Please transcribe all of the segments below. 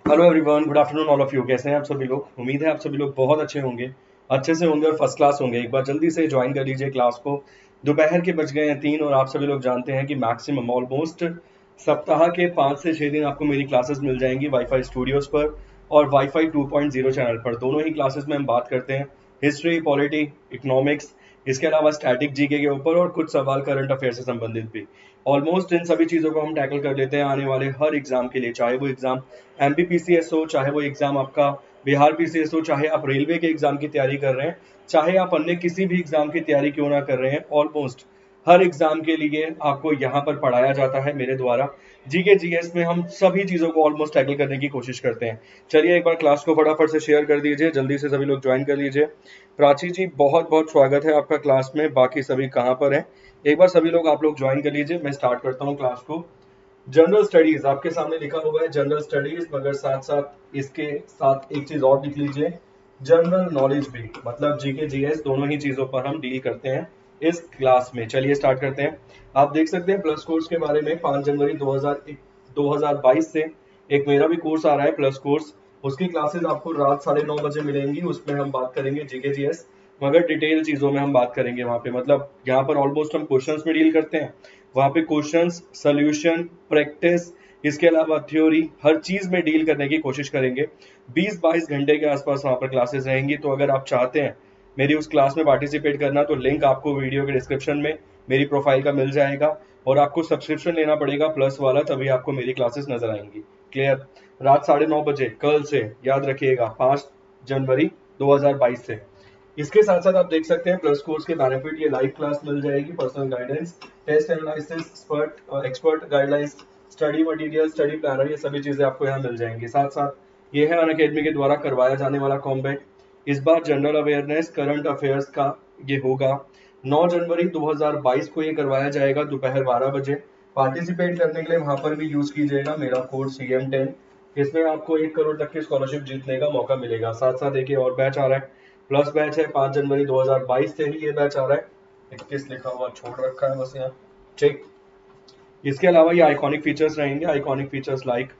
Hello everyone, good afternoon all of you. कैसे हैं आप सभी लोग? उम्मीद है आप सभी लोग बहुत अच्छे से होंगे और फर्स्ट क्लास होंगे। एक बार जल्दी से ज्वाइन कर लीजिए क्लास को। दोपहर के बज गए हैं 3 और आप सभी लोग जानते हैं कि मैक्सिमम ऑलमोस्ट सप्ताह के 5 से 6 दिन आपको मेरी क्लासेस मिल जाएंगी वाईफाई स्टूडियोज पर और वाईफाई 2.0 चैनल पर। दोनों ही क्लासेस में हम बात करते हैं हिस्ट्री, पॉलिटी, इकोनॉमिक्स, इसके अलावा स्टैटिक जीके के ऊपर और कुछ सवाल करंट अफेयर से संबंधित भी। ऑलमोस्ट इन सभी चीज़ों को हम टैकल कर लेते हैं आने वाले हर एग्जाम के लिए, चाहे वो एग्जाम एमपीपीसीएस हो, चाहे वो एग्जाम आपका बिहार पीसीएस हो, चाहे आप रेलवे के एग्जाम की तैयारी कर रहे हैं, चाहे आप अन्य किसी भी एग्जाम की तैयारी क्यों ना कर रहे हैं। ऑलमोस्ट हर एग्जाम के लिए आपको यहाँ पर पढ़ाया जाता है मेरे द्वारा। जीके जीएस में हम सभी चीज़ों को ऑलमोस्ट टैकल करने की कोशिश करते हैं। चलिए एक बार क्लास को फटाफट से शेयर कर दीजिए, जल्दी से सभी लोग ज्वाइन कर लीजिए। प्राची जी, बहुत बहुत स्वागत है आपका क्लास में। बाकी सभी कहाँ पर हैं? एक बार सभी लोग आप लोग ज्वाइन कर लीजिए। मैं स्टार्ट करता हूँ क्लास को। जनरल स्टडीज आपके सामने लिखा हुआ है, जनरल स्टडीज, मगर साथ साथ इसके साथ एक चीज और लिख लीजिए, जनरल नॉलेज भी, मतलब जीके जीएस दोनों ही चीजों पर हम डील करते हैं इस क्लास में। चलिए स्टार्ट करते हैं। आप देख सकते हैं प्लस कोर्स के बारे में 5 जनवरी 2022 से एक मेरा भी कोर्स आ रहा है प्लस कोर्स। उसकी क्लासेस आपको रात 9:30 बजे मिलेंगी। उसमें हम बात करेंगे जीके जीएस, मगर डिटेल चीजों में हम बात करेंगे वहां पे। मतलब यहाँ पर ऑलमोस्ट हम क्वेश्चंस में डील करते हैं, वहाँ पे क्वेश्चंस, सॉल्यूशन, प्रैक्टिस, इसके अलावा थ्योरी, हर चीज में डील करने की कोशिश करेंगे। 20-22 घंटे के आसपास वहाँ पर क्लासेस रहेंगी। तो अगर आप चाहते हैं मेरी उस क्लास में पार्टिसिपेट करना, तो लिंक आपको वीडियो के डिस्क्रिप्शन में मेरी प्रोफाइल का मिल जाएगा और आपको सब्सक्रिप्शन लेना पड़ेगा प्लस वाला, तभी आपको मेरी क्लासेस नजर आएंगी। क्लियर? रात 9:30 बजे कल से, याद रखिएगा, 5 जनवरी 2022 से। इसके साथ साथ आप देख सकते हैं प्लस कोर्स के बेनिफिट, ये लाइव क्लास मिल जाएगी, personal guidance, test analysis, expert guidelines, study material, study planner, ये सभी चीजें आपको यहाँ मिल जाएंगी। साथ साथ ये है अनअकैडमी के द्वारा करवाया जाने वाला कॉम्बैट। इस बार जनरल अवेयरनेस करंट अफेयर्स का ये होगा। 9 जनवरी 2022 को ये करवाया जाएगा दोपहर 12 बजे। पार्टिसिपेट करने के लिए वहां पर भी यूज कीजिएगा मेरा कोड CM10। इसमें आपको 1 करोड़ तक की स्कॉलरशिप जीतने का मौका मिलेगा। साथ साथ एक और बैच आ रहा है, प्लस बैच है, 5 जनवरी 2022 से ही ये बैच आ रहा है। 21 लिखा हुआ छोड़ रखा है बस यहाँ, ठीक। इसके अलावा ये आइकॉनिक फीचर्स रहेंगे, iconic features like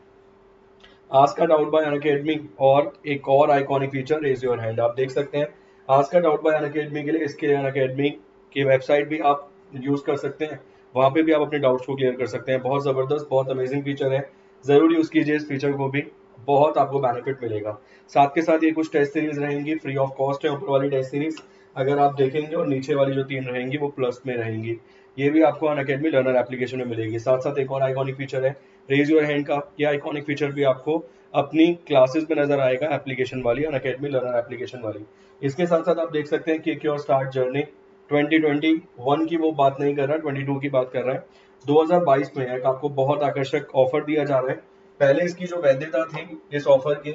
ask a doubt by Unacademy और एक और iconic feature raise your hand. आप देख सकते हैं ask a doubt by Unacademy के लिए इसके अनअकैडमी की वेबसाइट भी आप यूज कर सकते हैं, वहां पे भी आप अपने डाउट्स को क्लियर कर सकते हैं। बहुत जबरदस्त, बहुत अमेजिंग फीचर है, जरूर यूज कीजिए इस फीचर को भी, बहुत आपको बेनिफिट मिलेगा। साथ के साथ ये कुछ टेस्ट सीरीज रहेंगी, फ्री ऑफ कॉस्ट है ऊपर वाली टेस्ट सीरीज अगर आप देखेंगे, और नीचे वाली जो 3 रहेंगी वो प्लस में रहेंगी। ये भी आपको अनअकैडमी लर्नर एप्लीकेशन में मिलेगी। साथ साथ एक और आइकॉनिक फीचर है रेज योर हैंड का। ये आइकॉनिक फीचर भी आपको अपनी क्लासेस में नजर आएगा, एप्लीकेशन वाली, अनअकैडमी लर्नर एप्लीकेशन वाली। इसके साथ साथ आप देख सकते हैं कि क्योर स्टार्ट जर्नी 2021 की वो बात नहीं कर रहा, 22 की बात कर रहा है। 2022 में एक आपको बहुत आकर्षक ऑफर दिया जा रहा है। पहले इसकी जो वैधता थी इस ऑफर की,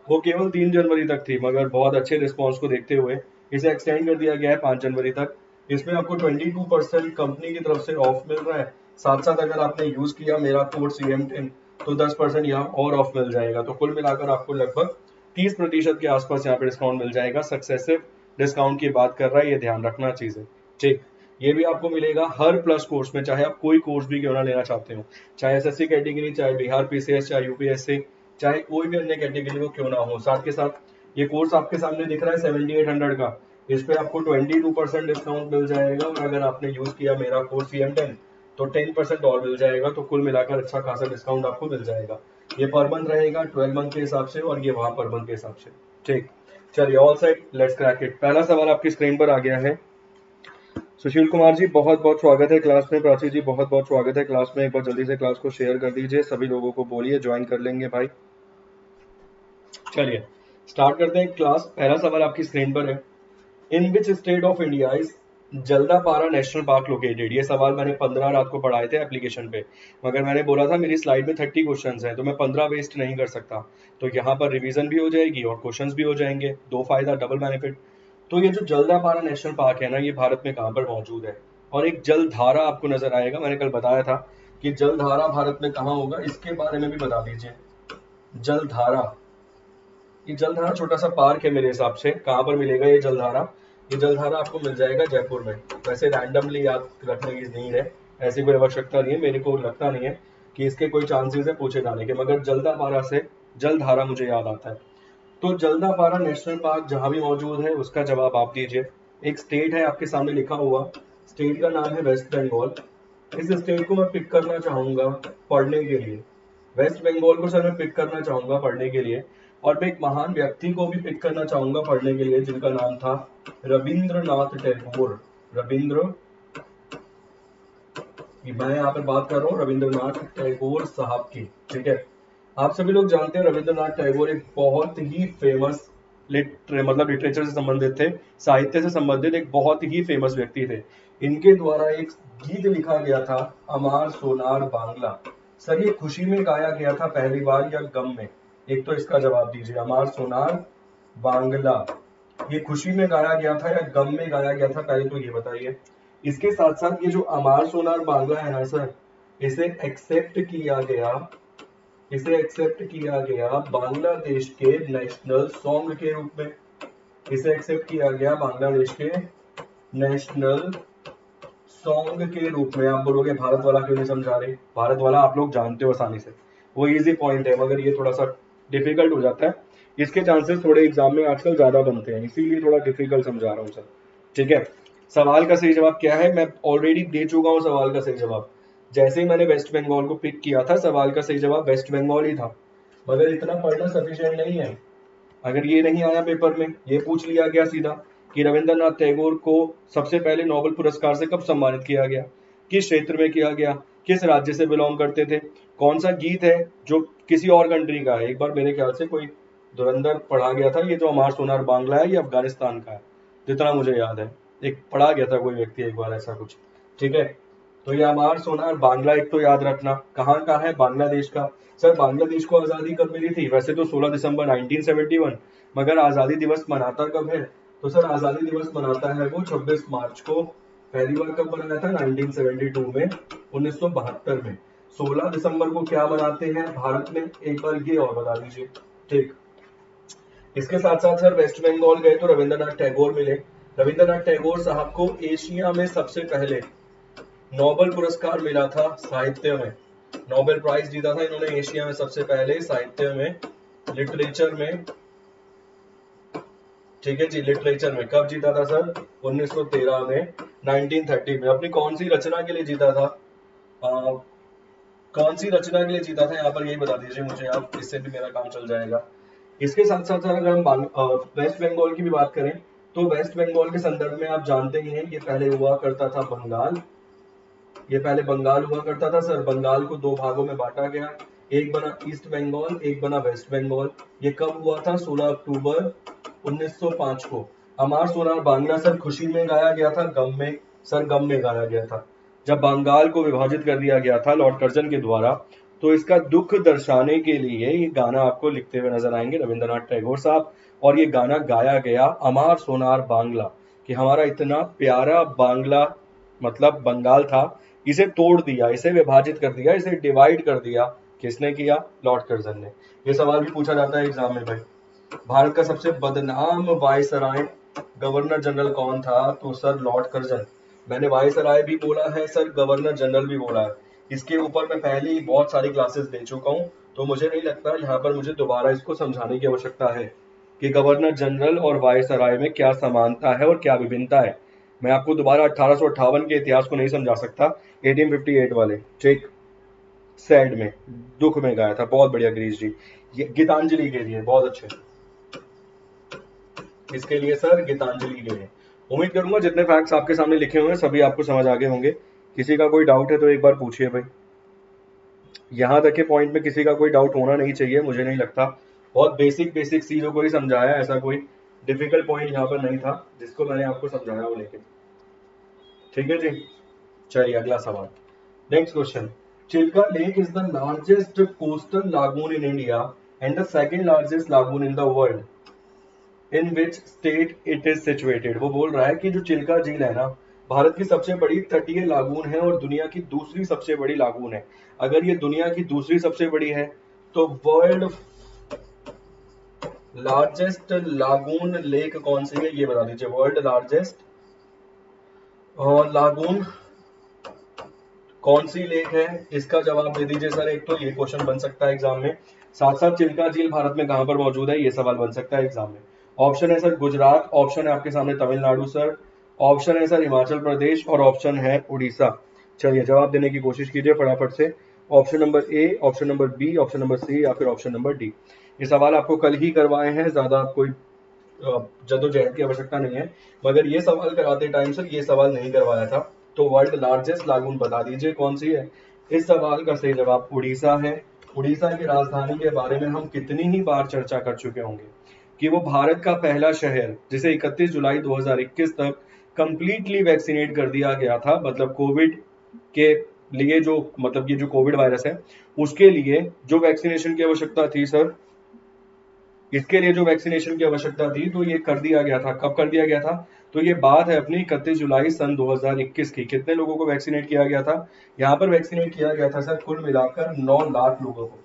वो केवल 3 जनवरी तक थी, मगर बहुत अच्छे रिस्पॉन्स को देखते हुए इसे एक्सटेंड कर दिया गया है 5 जनवरी तक। इसमें आपको 22% कंपनी की तरफ से ऑफ मिल रहा है। साथ साथ अगर आपने यूज किया मेरा कोड CM10 तो 10% यहाँ और ऑफ मिल जाएगा। तो कुल मिलाकर आपको लगभग 30% के आसपास यहाँ पे डिस्काउंट मिल जाएगा। सक्सेसिव डिस्काउंट की बात कर रहा है, ये ध्यान रखना चीजें, ठीक। ये भी आपको मिलेगा हर प्लस कोर्स में, चाहे आप कोई कोर्स भी क्यों ना लेना चाहते हो, चाहे SSC कैटेगरी, चाहे बिहार पीसीएस, चाहे यूपीएससी, चाहे कोई भी अन्य कैटेगरी वो क्यों ना हो। साथ के साथ ये कोर्स आपके सामने दिख रहा है 7800 का, इस पे आपको 22% डिस्काउंट मिल जाएगा। और अगर आपने यूज किया मेरा कोर्स CM10 तो 10% और मिल जाएगा। तो कुल मिलाकर अच्छा खासा डिस्काउंट आपको मिल जाएगा। ये पर मंथ रहेगा 12 मंथ के हिसाब से, और ये वहां पर मंथ के हिसाब से, ठीक। चलिए all set, let's crack it. पहला सवाल आपकी स्क्रीन पर आ गया है। सुशील कुमार जी, बहुत बहुत स्वागत है क्लास में। प्राची जी, बहुत बहुत स्वागत है क्लास में। एक बार जल्दी से क्लास को शेयर कर दीजिए, सभी लोगों को बोलिए ज्वाइन कर लेंगे भाई। चलिए स्टार्ट करते हैं क्लास। पहला सवाल आपकी स्क्रीन पर है, in which state of India is Jaldapara national park located. ये सवाल मैंने 15 रात को पढ़ाए थे एप्लीकेशन पे, मगर मैंने बोला था मेरी स्लाइड में 30 क्वेश्चंस हैं, तो मैं 15 वेस्ट नहीं कर सकता। तो यहाँ पर रिवीजन भी हो जाएगी और क्वेश्चंस भी हो जाएंगे, दो फायदा, डबल बेनिफिट। तो ये जो जल्दापारा नेशनल पार्क है ना, ये भारत में कहाँ पर मौजूद है? और एक जलधारा आपको नजर आएगा, मैंने कल बताया था कि जलधारा भारत में कहाँ होगा, इसके बारे में भी बता दीजिए। जलधारा, ये जलधारा छोटा सा पार्क है मेरे हिसाब से, कहाँ पर मिलेगा ये जलधारा? ये जलधारा आपको मिल जाएगा जयपुर में। वैसे रैंडमली याद रखने की नीड है, ऐसी कोई आवश्यकता नहीं है, मेरे को लगता नहीं है कि इसके कोई चांसेस है पूछे जाने के, मगर जल्दापारा से जलधारा मुझे याद आता है। तो जलदापारा नेशनल पार्क जहां भी मौजूद है उसका जवाब आप दीजिए। एक स्टेट है आपके सामने लिखा हुआ, स्टेट का नाम है वेस्ट बंगाल। इस स्टेट को मैं पिक करना चाहूंगा पढ़ने के लिए। वेस्ट बंगाल को सर मैं पिक करना चाहूंगा पढ़ने के लिए, और मैं एक महान व्यक्ति को भी पिक करना चाहूंगा पढ़ने के लिए जिनका नाम था रविंद्रनाथ टैगोर। रविंद्र, मैं यहाँ पर बात कर रहा हूँ रविंद्रनाथ टैगोर साहब की, ठीक है। आप सभी लोग जानते हैं रविंद्रनाथ टैगोर एक बहुत ही फेमस मतलब लिटरेचर से संबंधित थे, साहित्य से संबंधित एक बहुत ही फेमस व्यक्ति थे। इनके द्वारा एक गीत लिखा गया था, अमार सोनार बांग्ला। सर ये खुशी में गाया गया था पहली बार या गम में? एक तो इसका जवाब दीजिए, अमार सोनार बांग्ला ये खुशी में गाया गया था या गम में गाया गया था, पहले तो ये बताइए। इसके साथ साथ ये जो अमार सोनार बांग्ला है ना सर, इसे एक्सेप्ट किया गया, इसे एक्सेप्ट किया गया बांग्लादेश के नेशनल सॉन्ग के रूप में। इसे एक्सेप्ट किया गया बांग्लादेश के नेशनल सॉन्ग के रूप में। आप बोलोगे भारत वाला क्यों नहीं समझा रहे? भारत वाला आप लोग जानते हो आसानी से, वो इजी पॉइंट है, मगर ये थोड़ा सा डिफिकल्ट हो जाता है। इसके चांसेस थोड़े एग्जाम में आजकल ज्यादा बनते हैं, इसीलिए थोड़ा डिफिकल्ट समझा रहा हूँ सर, ठीक है। सवाल का सही जवाब क्या है? मैं ऑलरेडी दे चुका हूँ सवाल का सही जवाब। जैसे ही मैंने वेस्ट बंगाल को पिक किया था, सवाल का सही जवाब वेस्ट बंगाल ही था, मगर इतना पढ़ना सफिशिएंट नहीं है। अगर ये नहीं आया पेपर में, ये पूछ लिया गया सीधा कि रविंद्रनाथ टैगोर को सबसे पहले नोबेल पुरस्कार से कब सम्मानित किया गया, किस क्षेत्र में किया गया, किस राज्य से बिलोंग करते थे, कौन सा गीत है जो किसी और कंट्री का है। एक बार मेरे ख्याल से कोई धुरंधर पढ़ा गया था, ये जो अमार सोनार बांग्ला है ये अफगानिस्तान का है, जितना मुझे याद है। एक पढ़ा गया था कोई व्यक्ति एक बार ऐसा कुछ, ठीक है। तो ये अमार सोनार बांग्ला एक तो याद रखना। कहाँ का है? बांग्लादेश का। सर बांग्लादेश को आजादी कब मिली थी? वैसे तो 16 दिसंबर 1971, मगर आजादी दिवस मनाता कब है? तो सर आजादी दिवस मनाता है वो 26 मार्च को। पहली बार कब मनाया था? 1972 में, 1972 में। 16 दिसंबर को क्या मनाते हैं भारत में, एक बार ये और बता दीजिए, ठीक। इसके साथ साथ सर वेस्ट बंगाल गए तो रविंद्रनाथ टैगोर मिले। रविंद्रनाथ टैगोर साहब को एशिया में सबसे पहले नोबेल पुरस्कार मिला था साहित्य में, नोबेल प्राइज जीता था इन्होंने एशिया में सबसे पहले साहित्य में, लिटरेचर में, ठीक है जी, लिटरेचर में। कब जीता था सर? 1913 में, 1930 में। अपनी कौन सी रचना के लिए जीता था? कौन सी रचना के लिए जीता था यहाँ पर यही बता दीजिए मुझे आप, इससे भी मेरा काम चल जाएगा। इसके साथ साथ अगर हम वेस्ट बंगाल की भी बात करें तो वेस्ट बंगाल के संदर्भ में आप जानते ही हैं, ये पहले हुआ करता था बंगाल, ये पहले बंगाल हुआ करता था सर। बंगाल को दो भागों में बांटा गया, एक बना ईस्ट बंगाल, एक बना वेस्ट बंगाल। ये कब हुआ था? 16 अक्टूबर 1905 को। अमार सोनार बांग्ला सर खुशी में गाया गया था, गम में? सर गम में गाया गया था। जब बंगाल को विभाजित कर दिया गया था लॉर्ड कर्जन के द्वारा, तो इसका दुख दर्शाने के लिए ये गाना आपको लिखते हुए नजर आएंगे रविंद्रनाथ टैगोर साहब। और ये गाना गाया गया अमार सोनार बांग्ला, कि हमारा इतना प्यारा बांग्ला मतलब बंगाल था, इसे तोड़ दिया, इसे विभाजित कर दिया, इसे डिवाइड कर दिया। किसने किया? लॉर्ड कर्जन ने। ये सवाल भी पूछा जाता है एग्जाम में भाई। भारत का सबसे बदनाम वायसराय गवर्नर जनरल कौन था? तो सर लॉर्ड कर्जन। मैंने वायसराय भी बोला है सर, गवर्नर जनरल भी बोला है। इसके ऊपर मैं पहले ही बहुत सारी क्लासेस दे चुका हूँ, तो मुझे नहीं लगता यहाँ पर मुझे दोबारा इसको समझाने की आवश्यकता है कि गवर्नर जनरल और वायसराय में क्या समानता है और क्या विभिन्नता है। मैं आपको दोबारा 1858 के इतिहास को नहीं समझा सकता, 1858 वाले, ठीक। सैड में, दुख में गाया था, बहुत बढ़िया गिरीश जी। ये गीतांजलि के लिए बहुत अच्छे, इसके लिए सर गीतांजलि के लिए। उम्मीद करूंगा जितने फैक्ट्स आपके सामने लिखे हुए हैं सभी आपको समझ आ गए होंगे। किसी का कोई डाउट है तो एक बार पूछिए भाई। यहाँ तक के पॉइंट में किसी का कोई डाउट होना नहीं चाहिए, मुझे नहीं लगता। बहुत बेसिक बेसिक चीजों को ही समझाया, ऐसा कोई डिफिकल्ट पॉइंट यहाँ पर नहीं था जिसको मैंने आपको समझाया हो, लेकिन ठीक है जी। चलिए अगला सवाल, next question. Chilka lake is the largest coastal lagoon in India and the second largest lagoon in the world. In which state it is situated. वो बोल रहा है कि जो चिल्का झील है ना, भारत की सबसे बड़ी तटीय लागून है और दुनिया की दूसरी सबसे बड़ी लागून है। अगर ये दुनिया की दूसरी सबसे बड़ी है तो वर्ल्ड लार्जेस्ट लागून लेक कौन सी है ये बता दीजिए। वर्ल्ड लार्जेस्ट और लागून कौन सी लेक है, इसका जवाब दे दीजिए सर। एक तो ये क्वेश्चन बन सकता है एग्जाम में। साथ साथ चिल्का झील भारत में कहां पर मौजूद है, ये सवाल बन सकता है एग्जाम में। ऑप्शन है सर गुजरात, ऑप्शन है आपके सामने तमिलनाडु सर, ऑप्शन है सर हिमाचल प्रदेश और ऑप्शन है उड़ीसा। चलिए जवाब देने की कोशिश कीजिए फटाफट से। Option number A, option number B, option number C या फिर ऑप्शन नंबर डी। ये सवाल आपको कल ही करवाए हैं, ज्यादा कोई जद्दोजहद की आवश्यकता नहीं है, मगर ये सवाल कराते टाइम सर ये सवाल नहीं करवाया था। तो वर्ल्ड लार्जेस्ट लागून बता दीजिए कौन सी है। इस सवाल का सही जवाब उड़ीसा है। उड़ीसा की राजधानी के बारे में हम कितनी ही बार चर्चा कर चुके होंगे कि वो भारत का पहला शहर जिसे 31 जुलाई 2021 तक कंप्लीटली वैक्सीनेट कर दिया गया था, मतलब कोविड के लिए जो, मतलब ये जो कोविड वायरस है उसके लिए जो वैक्सीनेशन की आवश्यकता थी सर, इसके लिए जो वैक्सीनेशन की आवश्यकता थी तो ये कर दिया गया था। कब कर दिया गया था, तो ये बात है अपनी 31 जुलाई सन 2021 की। कितने लोगों को वैक्सीनेट किया गया था, यहाँ पर वैक्सीनेट किया गया था सर कुल मिलाकर 9 लाख लोगों को।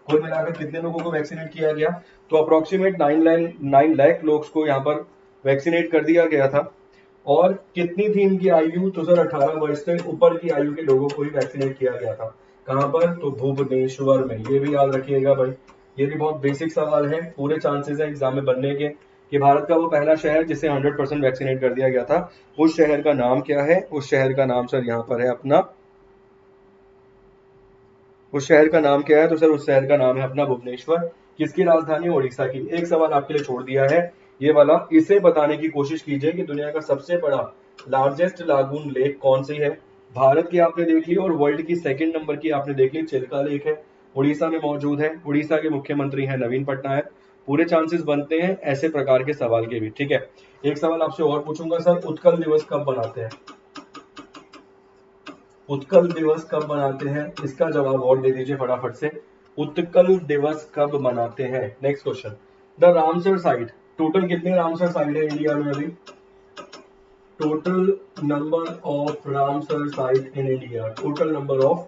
कुल मिलाकर कितने लोगों को वैक्सीनेट किया गया, तो अप्रोक्सीमेट 9 लाख लोग को यहाँ पर वैक्सीनेट कर दिया गया था। और कितनी थी इनकी आयु, तो सर 18 वर्ष से ऊपर की आयु के लोगों को ही वैक्सीनेट किया गया था। कहां पर, तो भुवनेश्वर में। ये भी याद रखिएगा भाई, ये भी बहुत बेसिक सवाल है, पूरे चांसेस है एग्जाम में बनने के कि भारत का वो पहला शहर जिसे 100% वैक्सीनेट कर दिया गया था, उस शहर का नाम क्या है। उस शहर का नाम सर यहाँ पर है अपना, उस शहर का नाम क्या है, तो सर उस शहर का नाम है अपना भुवनेश्वर। किसकी राजधानी, उड़ीसा की। एक सवाल आपके लिए छोड़ दिया है ये वाला, इसे बताने की कोशिश कीजिए कि दुनिया का सबसे बड़ा लार्जेस्ट लागून लेक कौन सी है। भारत की आपने देख ली और वर्ल्ड की सेकंड नंबर की आपने देख ली, चिल्का लेक है, उड़ीसा में मौजूद है। उड़ीसा के मुख्यमंत्री हैं नवीन पटनायक। पूरे चांसेस बनते हैं ऐसे प्रकार के सवाल के भी, ठीक है। एक सवाल आपसे और पूछूंगा सर, उत्कल दिवस कब मनाते हैं। उत्कल दिवस कब मनाते हैं, इसका जवाब और दे दीजिए फटाफट से। उत्कल दिवस कब मनाते हैं। Next question, the Ramsar site, total कितने रामसर साइट है इंडिया में अभी, total number of Ramsar site in India, total number of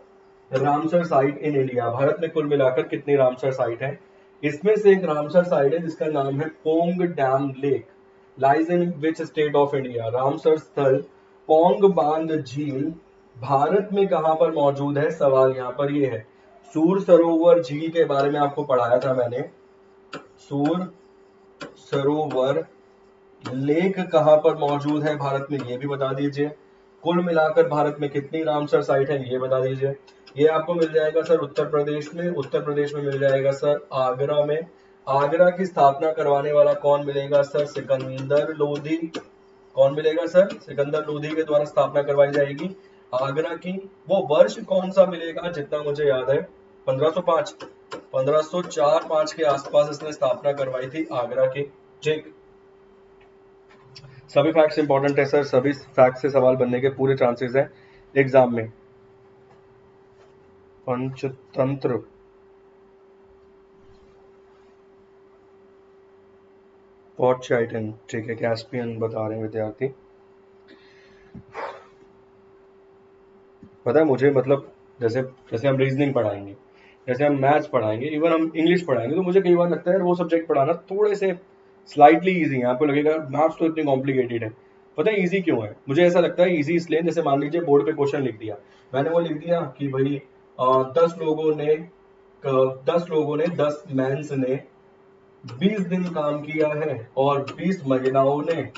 Ramsar site in India, Bharat में कुल मिलाकर कितनी रामसर साइट है। इसमें से एक रामसर साइट है जिसका नाम है Pong dam lake, lies in which state of India. Ramsar स्थल पोंग बांध झील भारत में कहां पर मौजूद है, सवाल यहां पर ये है। सूर सरोवर झील के बारे में आपको पढ़ाया था मैंने, सूर सरोवर लेक कहां पर मौजूद है भारत में, ये भी बता दीजिए। कुल मिलाकर भारत में कितनी रामसर साइट है, ये बता दीजिए। ये आपको मिल जाएगा सर उत्तर प्रदेश में, उत्तर प्रदेश में मिल जाएगा सर आगरा में। आगरा की स्थापना करवाने वाला कौन मिलेगा सर, सिकंदर लोधी। कौन मिलेगा सर, सिकंदर लोधी के द्वारा स्थापना करवाई जाएगी आगरा की। वो वर्ष कौन सा मिलेगा, जितना मुझे याद है 1505, 1504-5 के आसपास इसने स्थापना करवाई थी आगरा की। ठीक, सभी फैक्ट्स इंपॉर्टेंट है सर, सभी फैक्ट से सवाल बनने के पूरे चांसेस हैं एग्जाम में। पंचतंत्र, पॉटचाइटन, ठीक है, कैस्पियन बता रहे हैं विद्यार्थी। पता है मुझे, मतलब जैसे जैसे हम रीजनिंग पढ़ाएंगे, जैसे हम मैथ्स पढ़ाएंगे, इवन हम इंग्लिश पढ़ाएंगे, तो मुझे कई बार लगता है वो सब्जेक्ट पढ़ाना थोड़े से स्लाइटली इजी है। आपको लगेगा मैथ्स तो इतनी कॉम्प्लिकेटेड है, पता है इजी क्यों है। मुझे ऐसा लगता है इजी इसलिए, जैसे मान लीजिए बोर्ड पे क्वेश्चन लिख दिया मैंने, वो लिख दिया कि भाई 10 मेंस ने 20 दिन काम किया है और 20 महिलाओं ने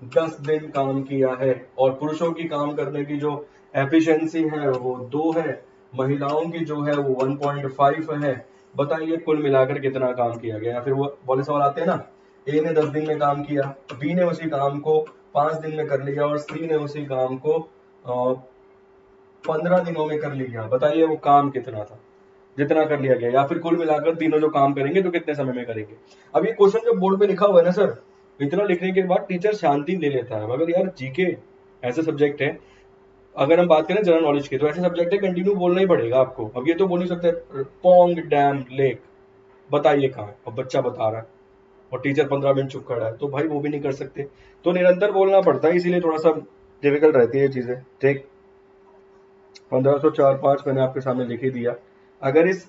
10 दिन काम किया है, और पुरुषों की काम करने की जो एफिशिएंसी है वो 2 है, महिलाओं की जो है वो 1.5 है। बताइए कुल मिलाकर कितना काम किया गया। फिर वो वाले सवाल आते हैं ना, ए ने 10 दिन में काम किया, बी ने उसी काम को 5 दिन में कर लिया और सी ने उसी काम को 15 दिनों में कर लिया। बताइए वो काम कितना था जितना कर लिया गया, या फिर कुल मिलाकर तीनों जो काम करेंगे तो कितने समय में करेंगे। अब ये क्वेश्चन जो बोर्ड पे लिखा हुआ है ना सर, इतना लिखने के बाद टीचर शांति ले लेता है, मगर यार जीके ऐसे सब्जेक्ट है, अगर हम बात करें जनरल नॉलेज की, तो ऐसे सब्जेक्ट है कंटिन्यू बोलना ही पड़ेगा आपको। अब ये तो बोल नहीं सकते पोंग डैम लेक, बताइए कहाँ है, अब बच्चा बता रहा है और टीचर 15 मिनट चुप खड़ा है, तो भाई वो भी नहीं कर सकते, तो निरंतर बोलना पड़ता है, इसीलिए थोड़ा सा डिफिकल्ट रहती है चीजें। ठीक, 1504-5 मैंने आपके सामने लिख ही दिया। अगर इस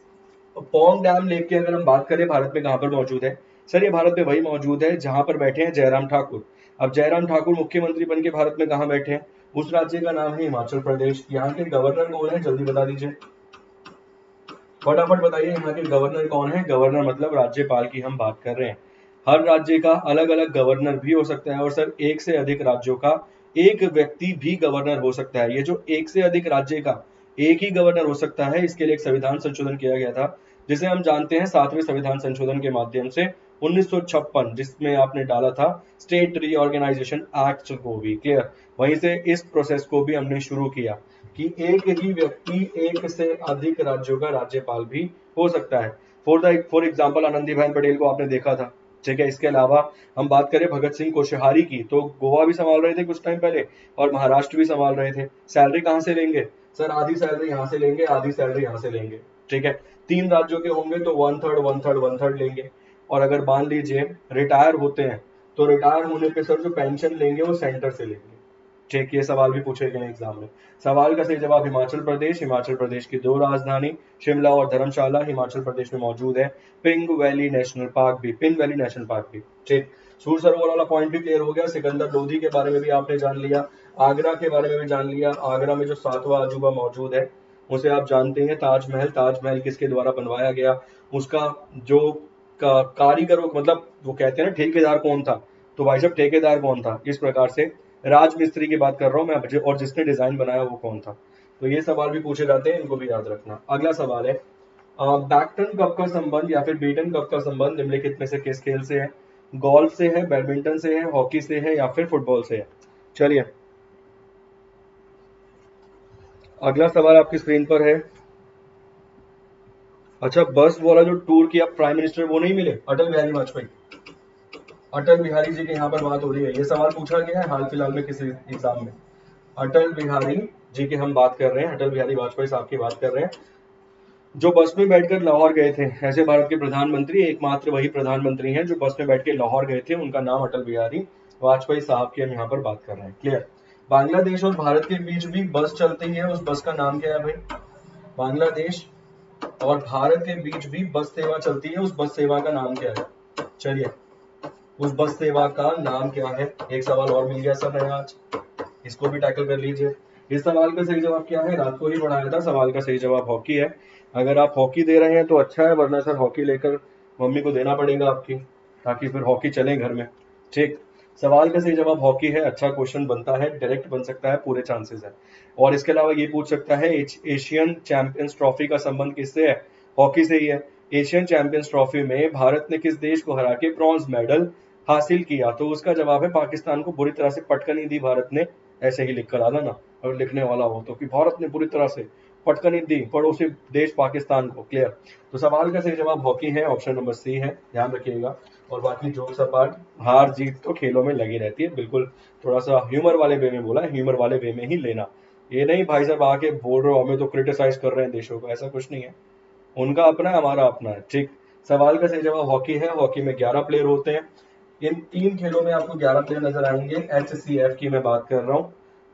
पोंग डैम लेक की अगर हम बात करें भारत में कहां पर मौजूद है, सर ये भारत में वही मौजूद है जहां पर बैठे हैं जयराम ठाकुर। अब जयराम ठाकुर मुख्यमंत्री बन के भारत में कहां बैठे हैं, उस राज्य का नाम है हिमाचल प्रदेश। यहाँ के गवर्नर कौन है, जल्दी बता दीजिए, फटाफट बताइए, यहाँ के गवर्नर कौन है। गवर्नर मतलब राज्यपाल की हम बात कर रहे हैं। हर राज्य का अलग अलग गवर्नर भी हो सकता है, और सर एक से अधिक राज्यों का एक व्यक्ति भी गवर्नर हो सकता है। ये जो एक से अधिक राज्य का एक ही गवर्नर हो सकता है, इसके लिए एक संविधान संशोधन किया गया था, जिसे हम जानते हैं 7वें संविधान संशोधन के माध्यम से 1956, जिसमें आपने डाला था स्टेट रीऑर्गेनाइजेशन एक्ट को भी। क्लियर, वहीं से इस प्रोसेस को भी हमने शुरू किया कि एक ही व्यक्ति एक से अधिक राज्यों का राज्यपाल भी हो सकता है। फॉर एग्जाम्पल आनंदीबेन पटेल को आपने देखा था, ठीक है। इसके अलावा हम बात करें भगत सिंह कोश्यारी की, तो गोवा भी संभाल रहे थे कुछ टाइम पहले और महाराष्ट्र भी संभाल रहे थे। सैलरी कहाँ से लेंगे सर, आधी सैलरी यहाँ से लेंगे, आधी सैलरी यहाँ से लेंगे, ठीक है। 3 राज्यों के होंगे तो 1/3 1/3 1/3 लेंगे। और अगर मान लीजिए रिटायर होते हैं, तो रिटायर होने पे सर जो पेंशन लेंगे वो सेंटर से लेंगे, ठीक। ये सवाल भी पूछे गए एग्जाम में। सवाल का सही जवाब हिमाचल प्रदेश। हिमाचल प्रदेश की 2 राजधानी शिमला और धर्मशाला हिमाचल प्रदेश में मौजूद है। पिंग वैली नेशनल पार्क भी, पिंग वैली नेशनल पार्क भी, ठीक। सूर सरोवर वाला पॉइंट भी क्लियर हो गया। सिकंदर लोधी के बारे में भी आपने जान लिया, आगरा के बारे में भी जान लिया। आगरा में जो 7वां अजूबा मौजूद है उसे आप जानते हैं, ताजमहल। ताजमहल किसके द्वारा बनवाया गया, उसका जो कारीगर, मतलब वो कहते हैं ना ठेकेदार कौन था, तो भाई साहब ठेकेदार कौन था, इस प्रकार से राजमिस्त्री की बात कर रहा हूं मैं, और जिसने डिजाइन बनाया वो कौन था। तो ये सवाल भी पूछे जाते हैं, इनको भी याद रखना। अगला सवाल है, बैक्टन कप का संबंध या फिर बीटन कप का संबंध निम्नलिखित में से किस खेल से है। गोल्फ से है, बैडमिंटन से है, हॉकी से है या फिर फुटबॉल से है। चलिए अगला सवाल आपकी स्क्रीन पर है। अच्छा, बस वाला जो टूर किया प्राइम मिनिस्टर वो नहीं मिले, अटल बिहारी वाजपेयी, अटल बिहारी जी के यहाँ पर बात हो रही है। ये सवाल पूछा गया है हाल फिलहाल में किसी एग्जाम में। अटल बिहारी जी की हम बात कर रहे हैं, अटल बिहारी वाजपेयी साहब की बात कर रहे हैं, जो बस में बैठकर लाहौर गए थे। ऐसे भारत के प्रधानमंत्री एकमात्र वही प्रधानमंत्री हैं जो बस में बैठ के लाहौर गए थे, उनका नाम अटल बिहारी वाजपेयी साहब की हम यहाँ पर बात कर रहे हैं। क्लियर। बांग्लादेश और भारत के बीच भी बस चलती है, उस बस का नाम क्या है भाई। बांग्लादेश और भारत के बीच भी बस सेवा चलती है, उस बस सेवा का नाम क्या है। चलिए, उस बस सेवा का नाम क्या है। एक सवाल और मिल गया सर नया आज, इसको भी टैकल कर लीजिए। इस सवाल का सही जवाब क्या है, रात को ही पढ़ाया था। सवाल का सही जवाब हॉकी है। अगर आप हॉकी दे रहे हैं तो अच्छा है, वरना सर हॉकी लेकर मम्मी को देना पड़ेगा आपकी, ताकि फिर हॉकी चले घर में, ठीक। सवाल का सही जवाब हॉकी है। अच्छा क्वेश्चन बनता है, डायरेक्ट बन सकता है, पूरे चांसेस है। और इसके अलावा ये पूछ सकता है एशियन चैंपियंस ट्रॉफी का संबंध किससे है, हॉकी से ही है। एशियन चैंपियंस ट्रॉफी में भारत ने किस देश को हरा के ब्रॉन्ज मेडल हासिल किया, तो उसका जवाब है पाकिस्तान को बुरी तरह से पटकनी दी भारत ने। ऐसे ही लिख कर आना ना, अगर लिखने वाला हो तो, कि भारत ने बुरी तरह से पटकनी दी पड़ोसी देश पाकिस्तान को। क्लियर। तो सवाल का सही जवाब हॉकी है, ऑप्शन नंबर सी है, ध्यान रखिएगा। और बाकी जोक्स अपार्ट, हार जीत तो खेलों में लगी रहती है, बिल्कुल थोड़ा सा ह्यूमर वाले वे में बोला है, ह्यूमर वाले वे में ही लेना। ये नहीं भाई साहब आके बोल रहे हो हमें तो क्रिटिसाइज कर रहे हैं देशों को, ऐसा कुछ नहीं है। उनका अपना है, हमारा अपना है, ठीक। सवाल का सही जवाब हॉकी है। हॉकी में 11 प्लेयर होते हैं। इन 3 खेलों में आपको 11 प्लेयर नजर आएंगे। HCF की मैं बात कर रहा हूँ।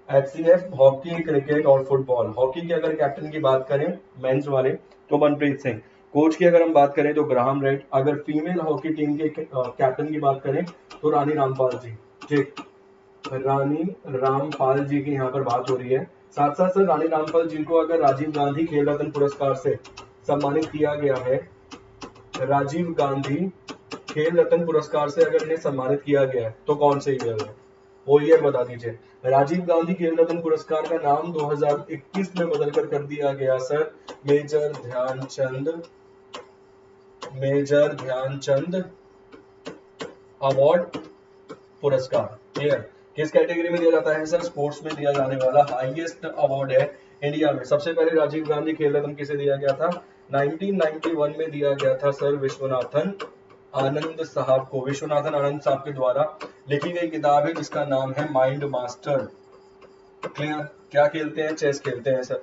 HCF हॉकी, क्रिकेट और फुटबॉल। हॉकी की अगर कैप्टन की बात करें मेंस वाले तो मनप्रीत सिंह। कोच की अगर हम बात करें तो ग्राहम रेड। अगर फीमेल हॉकी टीम के कैप्टन की बात करें तो रानी रामपाल जी, ठीक। रानी रामपाल जी की यहाँ पर बात हो रही है। साथ साथ सर रानी रामपाल जी को अगर राजीव गांधी खेल रत्न पुरस्कार से सम्मानित किया गया है, राजीव गांधी खेल रत्न पुरस्कार से अगर इन्हें सम्मानित किया गया है तो कौन से ईयर है, वो ईयर बता दीजिए। राजीव गांधी खेल रत्न पुरस्कार का नाम 2021 में बदलकर कर दिया गया सर मेजर ध्यानचंद अवार्ड पुरस्कार। क्लियर। किस कैटेगरी में दिया जाता है सर, स्पोर्ट्स में दिया जाने वाला हाईएस्ट अवार्ड है इंडिया में। सबसे पहले राजीव गांधी खेल रत्न किसे दिया गया था, 1991 में दिया गया था सर विश्वनाथन आनंद साहब को। विश्वनाथन आनंद साहब के द्वारा लिखी गई किताब है जिसका नाम है माइंड मास्टर। क्लियर। क्या खेलते हैं, चेस खेलते हैं सर,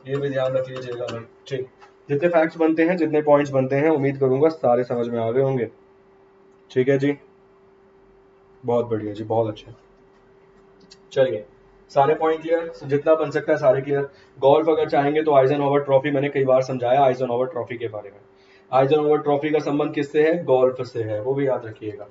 ये भी ध्यान रख लीजिएगा भाई, ठीक। जितने फैक्ट्स बनते हैं, जितने पॉइंट्स बनते हैं, उम्मीद करूंगा सारे समझ में आ गए होंगे। ठीक है जी, बहुत बढ़िया जी, बहुत अच्छा। चलिए, सारे पॉइंट क्लियर, जितना बन सकता है सारे क्लियर। गोल्फ अगर चाहेंगे तो आइजनहोवर ट्रॉफी, मैंने कई बार समझाया आइजनहोवर ट्रॉफी के बारे में। आइजनहोवर ट्रॉफी का संबंध किससे है, गोल्फ से है, वो भी याद रखिएगा।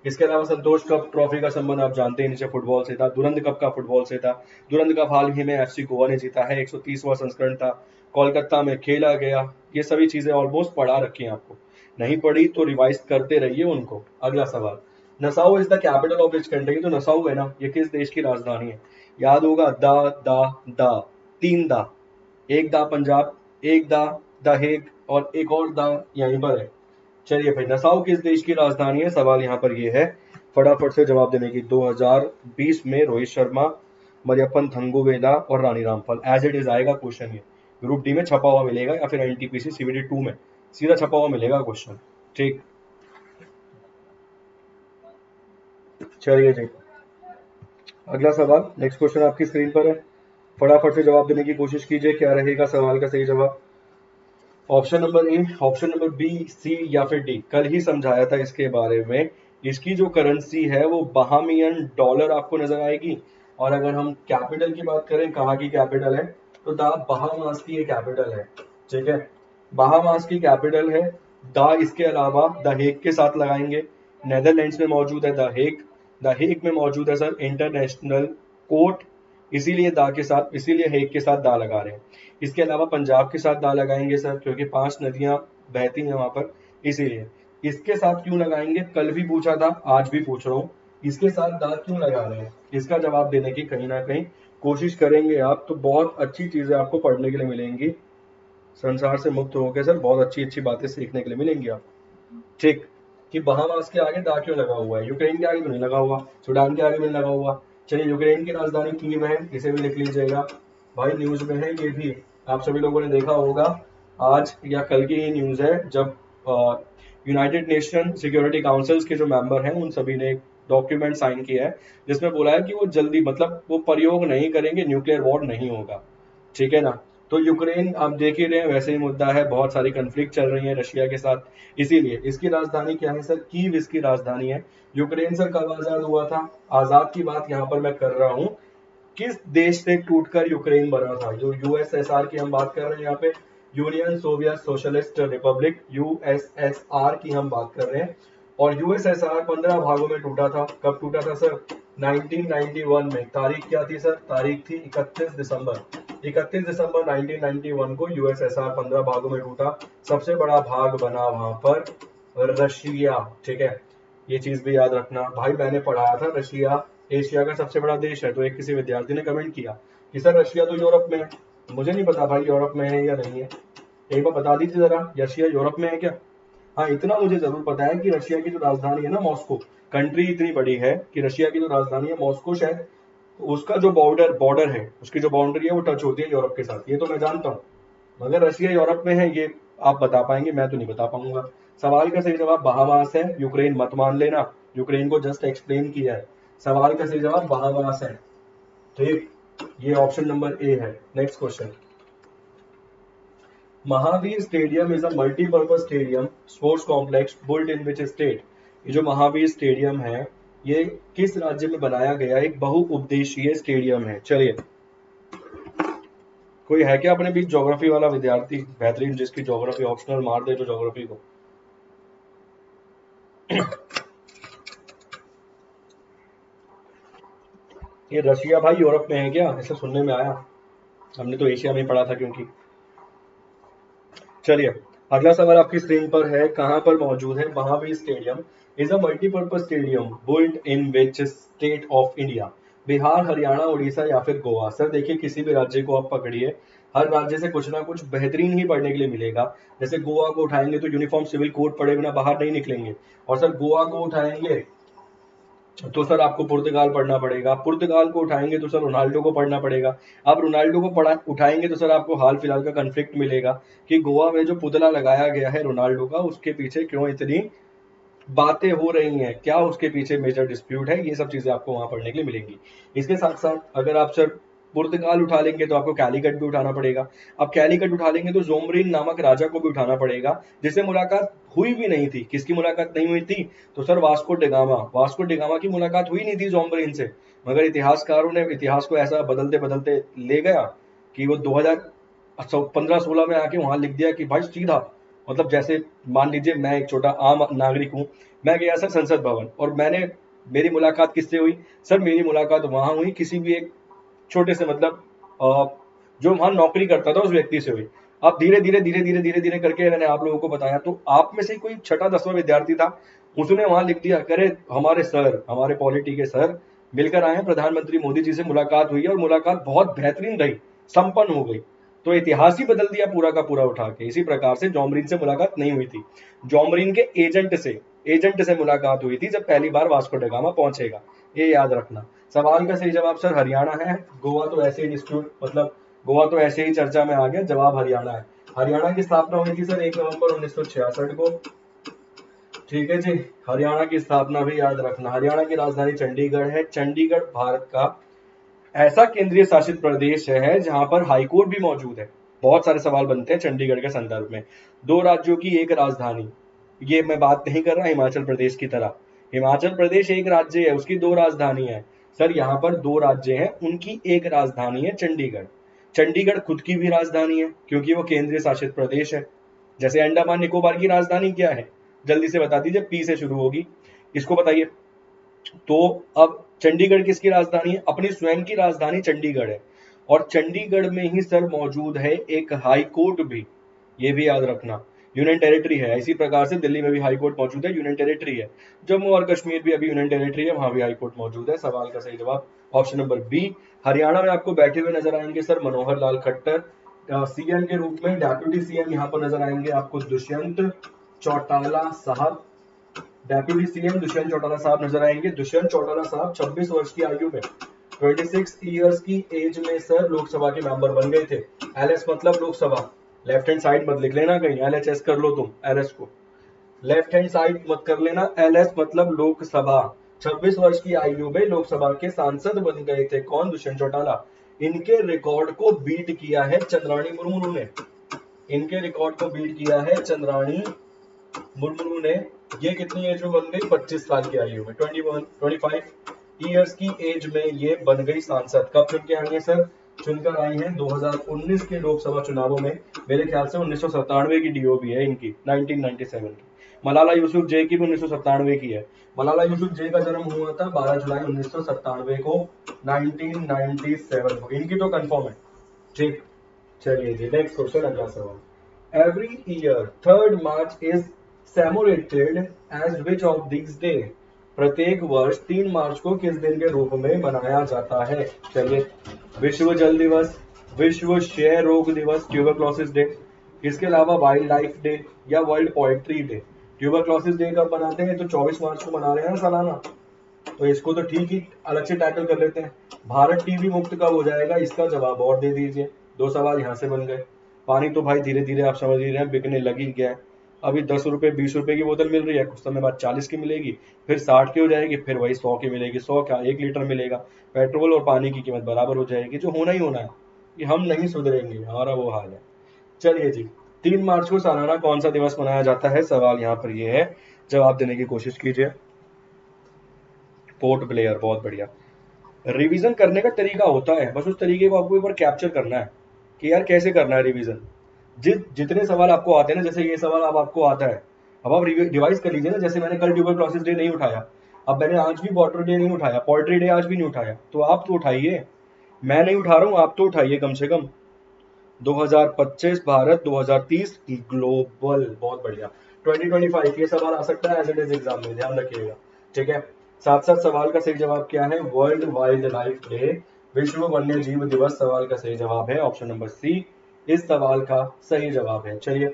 इसके अलावा संतोष कप ट्रॉफी का संबंध आप जानते हैं नीचे फुटबॉल से था, दुरंत कप का फुटबॉल से था। दुरंत कप हाल ही में एफसी गोवा ने जीता है, 130वां संस्करण था, कोलकाता में खेला गया। ये सभी चीजें ऑलमोस्ट पढ़ा रखी हैं आपको, नहीं पढ़ी तो रिवाइज करते रहिए उनको। अगला सवाल, Nassau is the capital of which country? तो नसाउ है ना, ये किस देश की राजधानी है? याद होगा, दा दा दा, तीन दा, एक दा पंजाब, एक दा द हेग, और एक और दा यहीं पर है। चलिए भाई, नसाउ किस देश की राजधानी है? सवाल यहाँ पर ये है, फटाफट से जवाब देने की। 2020 में रोहित शर्मा, मरियप्पन थंगुवेला और Rani Rampal. As it is आएगा क्वेश्चन, ये ग्रुप डी में छपा हुआ मिलेगा या फिर एनटीपीसी सीबीडी 2 में सीधा छपा हुआ मिलेगा क्वेश्चन। ठीक, चलिए जी, अगला सवाल, नेक्स्ट क्वेश्चन आपकी स्क्रीन पर है, फटाफट से जवाब देने की कोशिश कीजिए। क्या रहेगा सवाल का सही जवाब? Option number A, option number B, C या फिर डी? कल ही समझाया था इसके बारे में। इसकी जो करेंसी है वो बहामियन डॉलर आपको नजर आएगी। और अगर हम कैपिटल की बात करें, कहाँ की कैपिटल है, तो द बहामास की ये कैपिटल है। ठीक है, बहामास की कैपिटल है। द इसके अलावा द हेग के साथ लगाएंगे, नेदरलैंड्स में मौजूद है द हेग। द हेग में मौजूद है सर इंटरनेशनल कोर्ट, इसीलिए दा के साथ, इसीलिए हेग के साथ दा लगा रहे हैं। इसके अलावा पंजाब के साथ दा लगाएंगे सर, क्योंकि 5 नदियां बहती हैं वहां पर, इसीलिए। इसके साथ क्यों लगाएंगे, कल भी पूछा था, आज भी पूछ रहा हूँ, इसके साथ दा क्यों लगा रहे हैं? इसका जवाब देने की कहीं ना कहीं कोशिश करेंगे आप, तो बहुत अच्छी चीजें आपको पढ़ने के लिए मिलेंगी। संसार से मुक्त होकर सर बहुत अच्छी अच्छी बातें सीखने के लिए मिलेंगी आप। ठीक, कि बहामास के आगे दा क्यों लगा हुआ है? यूक्रेन के आगे तो नहीं लगा हुआ, सूडान के आगे भी नहीं लगा हुआ। चलिए, यूक्रेन की राजधानी कीव है, इसे भी लिख लीजिएगा भाई, न्यूज में है ये भी, आप सभी लोगों ने देखा होगा। आज या कल की ही न्यूज है, जब यूनाइटेड नेशन सिक्योरिटी काउंसिल्स के जो मेंबर हैं उन सभी ने एक डॉक्यूमेंट साइन किया है, जिसमें बोला है कि वो जल्दी, मतलब वो प्रयोग नहीं करेंगे, न्यूक्लियर वॉर नहीं होगा। ठीक है ना? तो यूक्रेन आप देख ही रहे हैं, वैसे ही मुद्दा है, बहुत सारी कंफ्लिक्ट चल रही है रशिया के साथ, इसीलिए। इसकी राजधानी क्या है सर? कीव इसकी राजधानी है। यूक्रेन सर कब आजाद हुआ था? आजाद की बात यहाँ पर मैं कर रहा हूँ, किस देश से टूटकर यूक्रेन बना था? जो यूएसएसआर की हम बात कर रहे हैं यहाँ पे, union Soviet socialist Republic, USSR की हम बात कर रहे हैं। और यूएसएसआर 15 भागों में टूटा था। कब टूटा था सर? 1991 में। तारीख क्या थी सर? तारीख थी 31 दिसंबर। 31 दिसंबर 1991 को यूएसएसआर 15 भागों में टूटा। सबसे बड़ा भाग बना वहां पर रशिया। ठीक है, ये चीज भी याद रखना भाई, मैंने पढ़ाया था रशिया एशिया का सबसे बड़ा देश है। तो एक किसी विद्यार्थी ने कमेंट किया कि सर रशिया तो यूरोप में है। मुझे नहीं पता भाई यूरोप में है या नहीं है, एक बार बता दीजिए जरा, रशिया यूरोप में है क्या? हाँ, इतना मुझे जरूर पता है कि रशिया की जो राजधानी है ना, मॉस्को, कंट्री इतनी बड़ी है कि रशिया की जो राजधानी है मॉस्को शायद, उसका जो बॉर्डर बॉर्डर है, उसकी जो बाउंड्री है वो टच होती है यूरोप के साथ, ये तो मैं जानता हूँ। मगर रशिया यूरोप में है, ये आप बता पाएंगे, मैं तो नहीं बता पाऊंगा। सवाल का सही जवाब बहामास है, यूक्रेन मत मान लेना, यूक्रेन को जस्ट एक्सप्लेन किया है। सवाल का सही जवाब बहामास है। ठीक, ये ऑप्शन नंबर ए है। Next question, Mahavir stadium is a multipurpose stadium sports complex built in which state? ये जो महावीर स्टेडियम है, ये किस राज्य में बनाया गया एक बहुउद्देशीय स्टेडियम है? चलिए, कोई है क्या अपने बीच ज्योग्राफी वाला विद्यार्थी बेहतरीन, जिसकी ज्योग्राफी ऑप्शनल मार दे, जो ज्योग्राफी को ये रशिया भाई यूरोप में है क्या? ऐसा सुनने में आया, हमने तो एशिया में पढ़ा था क्योंकि। चलिए, अगला सवाल आपकी स्क्रीन पर है, कहां पर मौजूद है Mahavir stadium? Is a multipurpose stadium built in which state of India? Bihar, Haryana, Orissa या फिर गोवा? सर देखिए, किसी भी राज्य को आप पकड़िए, हर राज्य से कुछ ना कुछ बेहतरीन ही पढ़ने के लिए मिलेगा। जैसे गोवा को उठाएंगे तो यूनिफॉर्म सिविल कोड पढ़े बिना बाहर नहीं निकलेंगे। और सर गोवा को उठाएंगे तो सर आपको पुर्तगाल पढ़ना पड़ेगा, पुर्तगाल को उठाएंगे तो सर रोनाल्डो को पढ़ना पड़ेगा। आप रोनाल्डो को पढ़ा उठाएंगे तो सर आपको हाल फिलहाल का कन्फ्लिक्ट मिलेगा कि गोवा में जो पुतला लगाया गया है रोनाल्डो का, उसके पीछे क्यों इतनी बातें हो रही हैं, क्या उसके पीछे मेजर डिस्प्यूट है, ये सब चीजें आपको वहां पढ़ने के लिए मिलेंगी। इसके साथ साथ अगर आप सर पुर्तगाल उठा लेंगे तो आपको कैलीकट भी उठाना पड़ेगा। अब कैलीकट उठा लेंगे तो जोमरिन नामक राजा को भी उठाना पड़ेगा, जिससे मुलाकात हुई भी नहीं थी। किसकी मुलाकात नहीं हुई थी? तो sir Vasco da Gama, Vasco da Gama की मुलाकात हुई नहीं थी जोमरिन से। मगर इतिहासकारों ने इतिहास को ऐसा बदलते बदलते ले गया कि वो 2015-16 में आके वहां लिख दिया कि भाई सीधा मतलब जैसे मान लीजिए मैं एक छोटा आम नागरिक हूँ, मैं गया सर संसद भवन और मेरी मुलाकात किससे हुई? सर मेरी मुलाकात वहां हुई किसी भी एक छोटे से मतलब जो वहां नौकरी करता था उस व्यक्ति से हुई। अब धीरे धीरे धीरे धीरे धीरे धीरे करके मैंने आप लोगों को बताया, तो आप में से कोई छठा 10वां विद्यार्थी था, उसने वहां लिख दिया करे हमारे सर, हमारे पॉलिटी के सर मिलकर आए हैं, प्रधानमंत्री मोदी जी से मुलाकात हुई है और मुलाकात बहुत बेहतरीन रही, संपन्न हो गई। तो इतिहास ही बदल दिया पूरा का पूरा उठा के। इसी प्रकार से जॉमरीन से मुलाकात नहीं हुई थी, जॉमरीन के एजेंट से मुलाकात हुई थी जब पहली बार वास्को ड गामा पहुंचेगा, ये याद रखना। सवाल का सही जवाब सर हरियाणा है। गोवा तो ऐसे ही डिस्प्यूट मतलब गोवा तो ऐसे ही चर्चा में आ गया, जवाब हरियाणा है। हरियाणा की स्थापना हुई थी सर 1 नवंबर 1966 को। ठीक है जी, हरियाणा की स्थापना भी याद रखना। हरियाणा की राजधानी चंडीगढ़ है। चंडीगढ़ भारत का ऐसा केंद्रीय शासित प्रदेश है जहां पर हाईकोर्ट भी मौजूद है। बहुत सारे सवाल बनते हैं चंडीगढ़ के संदर्भ में। 2 राज्यों की एक राजधानी, ये मैं बात नहीं कर रहा हिमाचल प्रदेश की तरह। हिमाचल प्रदेश एक राज्य है, उसकी 2 राजधानी है। सर यहाँ पर 2 राज्य हैं, उनकी एक राजधानी है चंडीगढ़। चंडीगढ़ खुद की भी राजधानी है क्योंकि वो केंद्रीय शासित प्रदेश है। जैसे अंडमान निकोबार की राजधानी क्या है? जल्दी से बता दीजिए, पी से शुरू होगी, इसको बताइए। तो अब चंडीगढ़ किसकी राजधानी है? अपनी स्वयं की राजधानी चंडीगढ़ है। और चंडीगढ़ में ही सर मौजूद है एक हाई कोर्ट भी, ये भी याद रखना। यूनियन टेरिटरी है, इसी प्रकार से दिल्ली में भी हाई कोर्ट मौजूद है, यूनियन टेरिटरी है। जम्मू और कश्मीर भी अभी यूनियन टेरिटरी है, वहां भी हाई कोर्ट मौजूद है। सवाल का सही जवाब ऑप्शन नंबर बी। हरियाणा में आपको बैठे हुए नजर आएंगे सर मनोहर लाल खट्टर, सीएम के रूप में। डेप्यूटी सीएम यहाँ पर नजर आएंगे आपको दुष्यंत चौटाला साहब। डेप्यूटी सीएम दुष्यंत चौटाला साहब नजर आएंगे। दुष्यंत चौटाला साहब 26 वर्ष की आयु में, 26 ईयर्स की एज में सर लोकसभा के मेंबर बन गए थे। एलएस मतलब लोकसभा, लेफ्ट हैंड साइड मत लिख लेना कहीं, एलएचएस कर लो तुम, एलएस को लेफ्ट हैंड साइड मत कर लेना। एलएस मतलब लोकसभा। 26 वर्ष की आयु में लोकसभा के सांसद बन गए थे कौन? दुष्यंत चौटाला। इनके रिकॉर्ड को बीट किया है चंद्राणी मुर्मू ने, इनके रिकॉर्ड को बीट किया है चंद्राणी मुर्मू ने। ये कितनी एज में बन गई? 25 साल की आयु में, 25 ईयर्स की एज में ये बन गई सांसद। कब चुन के आई है सर? चुनकर आई हैं 2019 के लोकसभा चुनावों में। मेरे ख्याल से 1997 की डीओ भी है इनकी, 1997 की। मलाला यूसुफ जय की भी 1997 की है। मलाला यूसुफ जय का जन्म हुआ था 12 जुलाई 1997 को, 1997 को। इनकी तो कंफर्म है। ठीक, चलिए जी नेक्स्ट क्वेश्चन, अगला सवाल। Every year 3rd March is commemorated as which of these day? प्रत्येक वर्ष 3 मार्च को किस दिन के रूप में मनाया जाता है? चलिए, विश्व जल दिवस, विश्व क्षय रोग दिवस, ट्यूबरक्लोसिस डे, इसके अलावा वाइल्ड लाइफ डे या world poetry day. Tuberculosis day कब मनाते हैं? तो 24 मार्च को मना रहे हैं ना सालाना, तो इसको तो ठीक ही अलग से टैकल कर लेते हैं। भारत टीबी मुक्त कब हो जाएगा? इसका जवाब और दे दीजिए। 2 सवाल यहाँ से बन गए। पानी तो भाई धीरे धीरे आप समझ ही रहे हैं बिकने लग ही गया है। अभी 10 रुपए 20 रुपए की बोतल मिल रही है, कुछ समय बाद 40 की मिलेगी, फिर 60 की हो जाएगी, फिर वही 100 की मिलेगी। 100 क्या 1 लीटर मिलेगा। पेट्रोल और पानी की कीमत बराबर हो जाएगी, जो होना ही होना है कि हम नहीं सुधरेंगे, हमारा वो हाल है। चलिए जी, 3 मार्च को सालाना कौन सा दिवस मनाया जाता है? सवाल यहाँ पर ये है, जवाब देने की कोशिश कीजिए। पोर्ट ब्लेयर, बहुत बढ़िया। रिवीजन करने का तरीका होता है, बस उस तरीके को आपको एक बार कैप्चर करना है कि यार कैसे करना है रिवीजन। जितने सवाल आपको आते हैं ना, जैसे ये सवाल अब आपको आता है, अब आप रिवाइज कर लीजिए ना। जैसे मैंने कल ट्यूबरक्लोसिस डे नहीं उठाया, अब मैंने आज भी वाटर डे नहीं उठाया, पोल्ट्री डे आज भी नहीं उठाया, तो आप तो उठाइए। मैं नहीं उठा रहा हूँ, आप तो उठाइए कम से कम। 2025 भारत, 2030 ग्लोबल, बहुत बढ़िया। 2025 ये सवाल आ सकता है एज इट इज एग्जाम में, ध्यान रखिएगा। ठीक है, साथ साथ सवाल का सही जवाब क्या है? वर्ल्ड वाइल्ड लाइफ डे, विश्व वन्य जीव दिवस सवाल का सही जवाब है, ऑप्शन नंबर सी इस सवाल का सही जवाब है। चलिए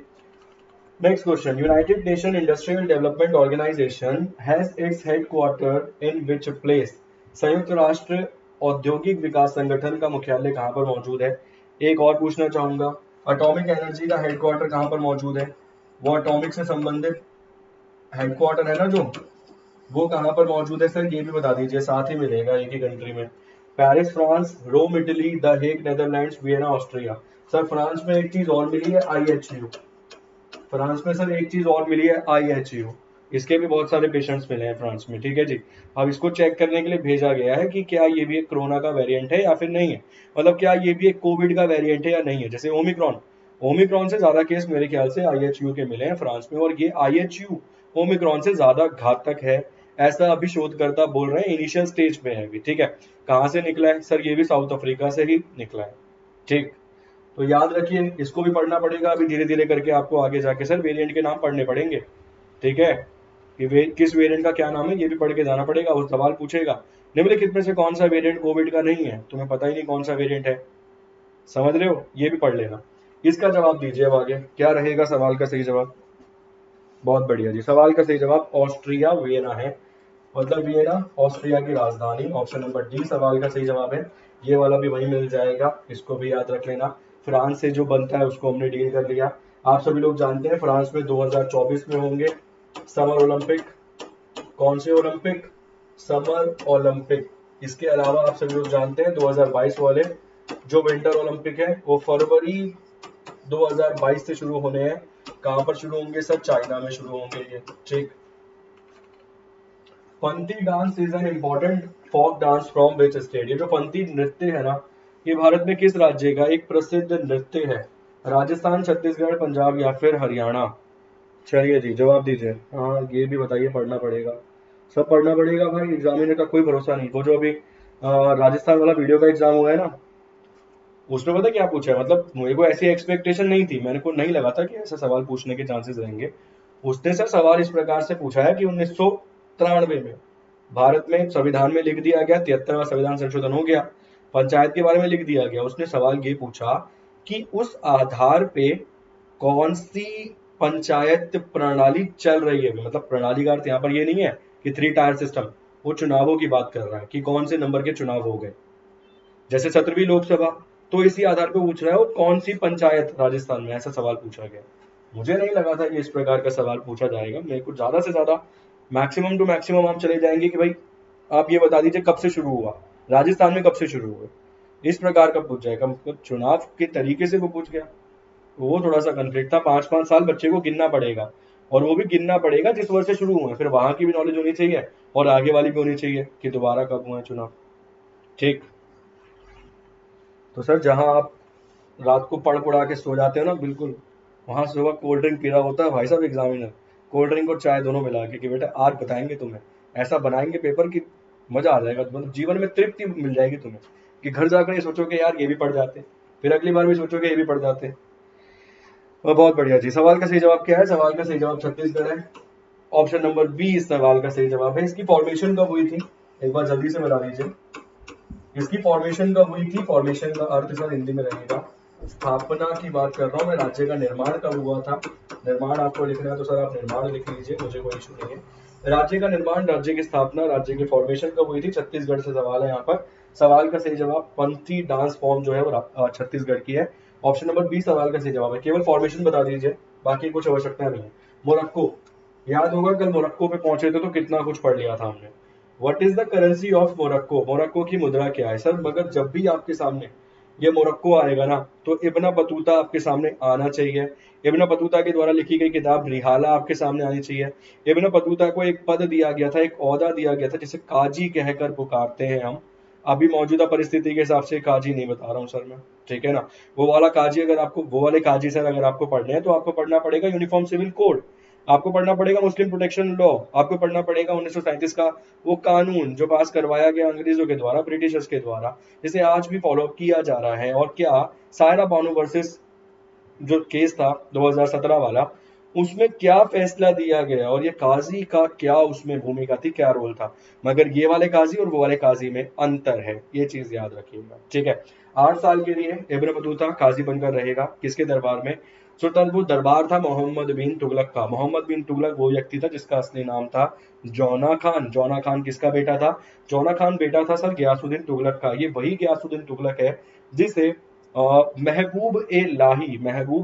next question. United Nation Industrial Development Organization has its headquarter in which place? संयुक्त राष्ट्र औद्योगिक विकास संगठन का मुख्यालय कहाँ पर मौजूद है? एक और पूछना चाहूंगा, एटॉमिक एनर्जी का हेडक्वार्टर कहाँ पर मौजूद है? वो एटॉमिक से संबंधित हेडक्वार्टर है ना जो, वो कहाँ पर मौजूद है सर? ये भी बता दीजिए, साथ ही मिलेगा एक ही कंट्री में। Paris France, Rome Italy, the Hague Netherlands, Vienna Austria. Sir France में एक चीज और मिली है, IHU। फ्रांस में सर एक चीज और मिली है, IHU। इसके भी बहुत सारे पेशेंट्स मिले हैं फ्रांस में। ठीक है जी, अब इसको चेक करने के लिए भेजा गया है कि क्या ये भी एक कोरोना का वेरिएंट है या फिर नहीं है, मतलब क्या ये भी एक कोविड का वेरिएंट है या नहीं है। जैसे ओमिक्रॉन, ओमिक्रॉन से ज्यादा केस मेरे ख्याल से IHU के मिले हैं फ्रांस में, और ये IHU ओमिक्रॉन से ज्यादा घातक है, ऐसा अभी शोधकर्ता बोल रहे हैं, इनिशियल स्टेज पे है अभी। ठीक है, कहाँ से निकला है सर? ये भी साउथ अफ्रीका से ही निकला है। ठीक, तो याद रखिए, इसको भी पढ़ना पड़ेगा अभी धीरे धीरे करके आपको आगे जाके सर वेरिएंट के नाम पढ़ने पड़ेंगे। ठीक है, कि किस वेरिएंट का क्या नाम है ये भी पढ़ के जाना पड़ेगा, वो सवाल पूछेगा निम्नलिखित में से कौन सा वेरिएंट कोविड का नहीं है, तुम्हें पता ही नहीं कौन सा वेरिएंट है, समझ रहे हो, ये भी पढ़ लेना। इसका जवाब दीजिए अब आगे, क्या रहेगा सवाल का सही जवाब? बहुत बढ़िया जी, सवाल का सही जवाब ऑस्ट्रिया वियना है, मतलब वियना ऑस्ट्रिया की राजधानी, ऑप्शन नंबर डी सवाल का सही जवाब है। ये वाला भी वही मिल जाएगा, इसको भी याद रख लेना। फ्रांस से जो बनता है उसको हमने डील कर लिया। आप सभी लोग जानते हैं फ्रांस में 2024 में होंगे समर ओलंपिक। कौन से ओलंपिक? Summer Olympic. इसके अलावा आप सभी लोग जानते हैं 2022 वाले जो विंटर ओलंपिक है वो फरवरी 2022 से शुरू होने हैं। कहां पर शुरू होंगे सर? चाइना में शुरू होंगे ये। ठीक, Panthi dance is an important folk dance from which state? ये जो पंथी नृत्य है ना, ये भारत में किस राज्य का एक प्रसिद्ध नृत्य है? राजस्थान, छत्तीसगढ़, पंजाब या फिर हरियाणा? चलिए जी, जवाब दीजिए। हाँ, ये भी बताइए, पढ़ना पड़ेगा, सब पढ़ना पड़ेगा भाई, एग्जामिनर का कोई भरोसा नहीं। वो जो अभी राजस्थान वाला वीडियो का एग्जाम हुआ है ना, उसमें पता क्या पूछा है, मतलब मेरे को ऐसी एक्सपेक्टेशन नहीं थी, मेरे को नहीं लगा था कि ऐसा सवाल पूछने के चांसेस रहेंगे। उसने सर सवाल इस प्रकार से पूछा है कि 1993 में भारत में संविधान में लिख दिया गया, 73वां संविधान संशोधन हो गया, पंचायत के बारे में लिख दिया गया। उसने सवाल ये पूछा कि उस आधार पे कौन सी पंचायत प्रणाली चल रही है, मतलब प्रणाली का अर्थ यहाँ पर ये नहीं है कि 3 टायर सिस्टम, वो चुनावों की बात कर रहा है कि कौन से नंबर के चुनाव हो गए, जैसे 17वीं लोकसभा। तो इसी आधार पर पूछ रहा है वो कौन सी पंचायत राजस्थान में, ऐसा सवाल पूछा गया। मुझे नहीं लगा था कि इस प्रकार का सवाल पूछा जाएगा, मेरे को ज्यादा से ज्यादा मैक्सिमम टू मैक्सिमम आप चले जाएंगे कि भाई आप ये बता दीजिए कब से शुरू हुआ, राजस्थान में कब से शुरू हुआ, इस प्रकार का पूछ जाएगा। मतलब चुनाव के तरीके से वो पूछ गया, वो थोड़ा सा कन्फ्लिक्ट था। 5-5 साल बच्चे को गिनना पड़ेगा, और वो भी गिनना पड़ेगा जिस वर्ष से शुरू हुए, फिर वहां की भी नॉलेज होनी चाहिए और आगे वाली भी होनी चाहिए कि दोबारा कब हुआ है चुनाव। ठीक, तो सर जहां आप रात को पढ़ पढ़ा के सो जाते हो ना, बिल्कुल वहां सुबह कोल्ड ड्रिंक पी रहा होता है भाई साहब एग्जामिनर, कोल्ड ड्रिंक और चाय दोनों मिला के कि बेटा आज बताएंगे तुम्हें, ऐसा बनाएंगे पेपर कि मजा आ जाएगा, मतलब जीवन में तृप्ति मिल जाएगी तुम्हें, कि घर जाकर ये सोचोगे यार ये भी पढ़ जाते, फिर अगली बार भी सोचोगे ये भी पढ़ जाते। और बहुत बढ़िया जी, सवाल का सही जवाब क्या है? सवाल का सही जवाब छत्तीसगढ़ है, ऑप्शन नंबर बी इस सवाल का सही जवाब है। इसकी फॉर्मेशन कब हुई थी, एक बार जल्दी से बता दीजिए, इसकी फॉर्मेशन कब हुई थी? फॉर्मेशन का अर्थ सर हिंदी में रहेगा स्थापना की बात कर रहा हूँ मैं, राज्य का निर्माण कब हुआ था? निर्माण आपको लिखना है तो सर आप निर्माण लिख लीजिए, मुझे कोई इशू नहीं है। राज्य का निर्माण, राज्य की स्थापना, राज्य की फॉर्मेशन कब हुई थी? छत्तीसगढ़ से सवाल है यहाँ पर। सवाल का सही जवाब पंथी डांस फॉर्म जो है वो छत्तीसगढ़ की है, ऑप्शन नंबर बी सवाल का सही जवाब है। केवल फॉर्मेशन बता दीजिए, बाकी कुछ आवश्यकता नहीं है। मोरक्को, याद होगा कल मोरक्को पे पहुंचे थे तो कितना कुछ पढ़ लिया था हमने। What is the currency of Morocco? Morocco की मुद्रा क्या है सर? मगर जब भी आपके सामने ये मोरक्को आएगा ना, तो इब्न बतूता आपके सामने आना चाहिए, इब्न बतूता के द्वारा लिखी गई किताब रिहाला आपके सामने आनी चाहिए। इब्न बतूता को एक पद दिया गया था, एक ओहदा दिया गया था जिसे काजी कहकर पुकारते हैं हम। अभी मौजूदा परिस्थिति के हिसाब से काजी नहीं बता रहा हूँ सर मैं, ठीक है ना। वो वाला काजी अगर आपको, वो वाले काजी सर अगर आपको पढ़ने हैं तो आपको पढ़ना पड़ेगा यूनिफॉर्म सिविल कोड, आपको पढ़ना पड़ेगा मुस्लिम प्रोटेक्शन लॉ, आपको पढ़ना पड़ेगा 1937 का वो कानून जो पास करवाया गया अंग्रेजों के द्वारा, ब्रिटिशर्स के द्वारा, जिसे आज भी फॉलो किया जा रहा है। और क्या सायरा बानू वर्सेस जो केस था 2017 वाला, उसमें क्या फैसला दिया गया और ये काजी का क्या उसमें भूमिका थी, क्या रोल था। मगर ये वाले काजी और वो वाले काजी में अंतर है, ये चीज याद रखिएगा, ठीक है। 8 साल के लिए इब्न बतूता काजी बनकर रहेगा, किसके दरबार में? सुल्तानपुर दरबार था मोहम्मद बिन तुगलक का। मोहम्मद बिन तुगलक वो व्यक्ति था जिसका असली नाम था जौना खान। जौना खान किसका बेटा था? जौना खान बेटा था सर गयासुद्दीन तुगलक का। ये वही गयासुद्दीन तुगलक है जिसे महबूब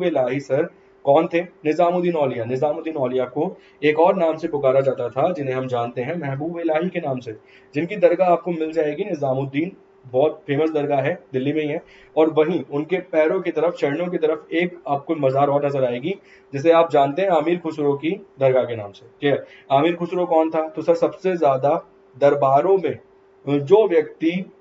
ए लाही सर कौन थे? निजामुद्दीन औलिया। निजामुद्दीन औलिया को एक और नाम से पुकारा जाता था जिन्हें हम जानते हैं महबूब ए लाही के नाम से, जिनकी दरगाह आपको मिल जाएगी निजामुद्दीन, बहुत फेमस दरगाह है, दिल्ली में ही है। और वहीं उनके पैरों की तरफ, चरणों की तरफ एक आपको मजार और नजर आएगी जिसे आप जानते हैं आमिर खुसरो की दरगाह के नाम से, ठीक है। आमिर खुसरो कौन था? तो सर सबसे ज्यादा दरबारों में जो व्यक्ति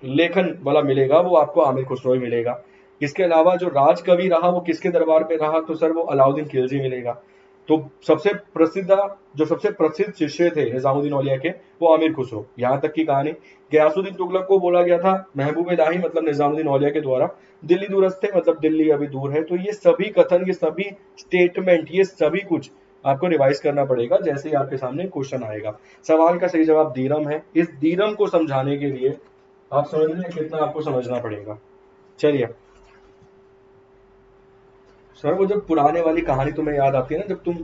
लेखन वाला मिलेगा वो आपको आमिर खुसरो ही मिलेगा। इसके अलावा जो राज कवि रहा वो किसके दरबार में रहा, तो सर वो अलाउद्दीन खिलजी मिलेगा। तो सबसे प्रसिद्ध शिष्य थे निजामुद्दीन औलिया के, वो आमिर खुसरो। यहाँ तक की कहानी। गयासुद्दीन तुगलक को बोला गया था महबूब इलाही मतलब निजामुद्दीन औलिया के द्वारा, दिल्ली दूरस्थ है मतलब दिल्ली अभी दूर है। तो ये सभी कथन, ये सभी स्टेटमेंट, ये सभी कुछ आपको रिवाइज करना पड़ेगा जैसे ही आपके सामने क्वेश्चन आएगा। सवाल का सही जवाब दीरम है। इस दीरम को समझाने के लिए आप समझ रहे हैं कितना आपको समझना पड़ेगा। चलिए सर, वो जब पुराने वाली कहानी तुम्हें याद आती है ना, जब तुम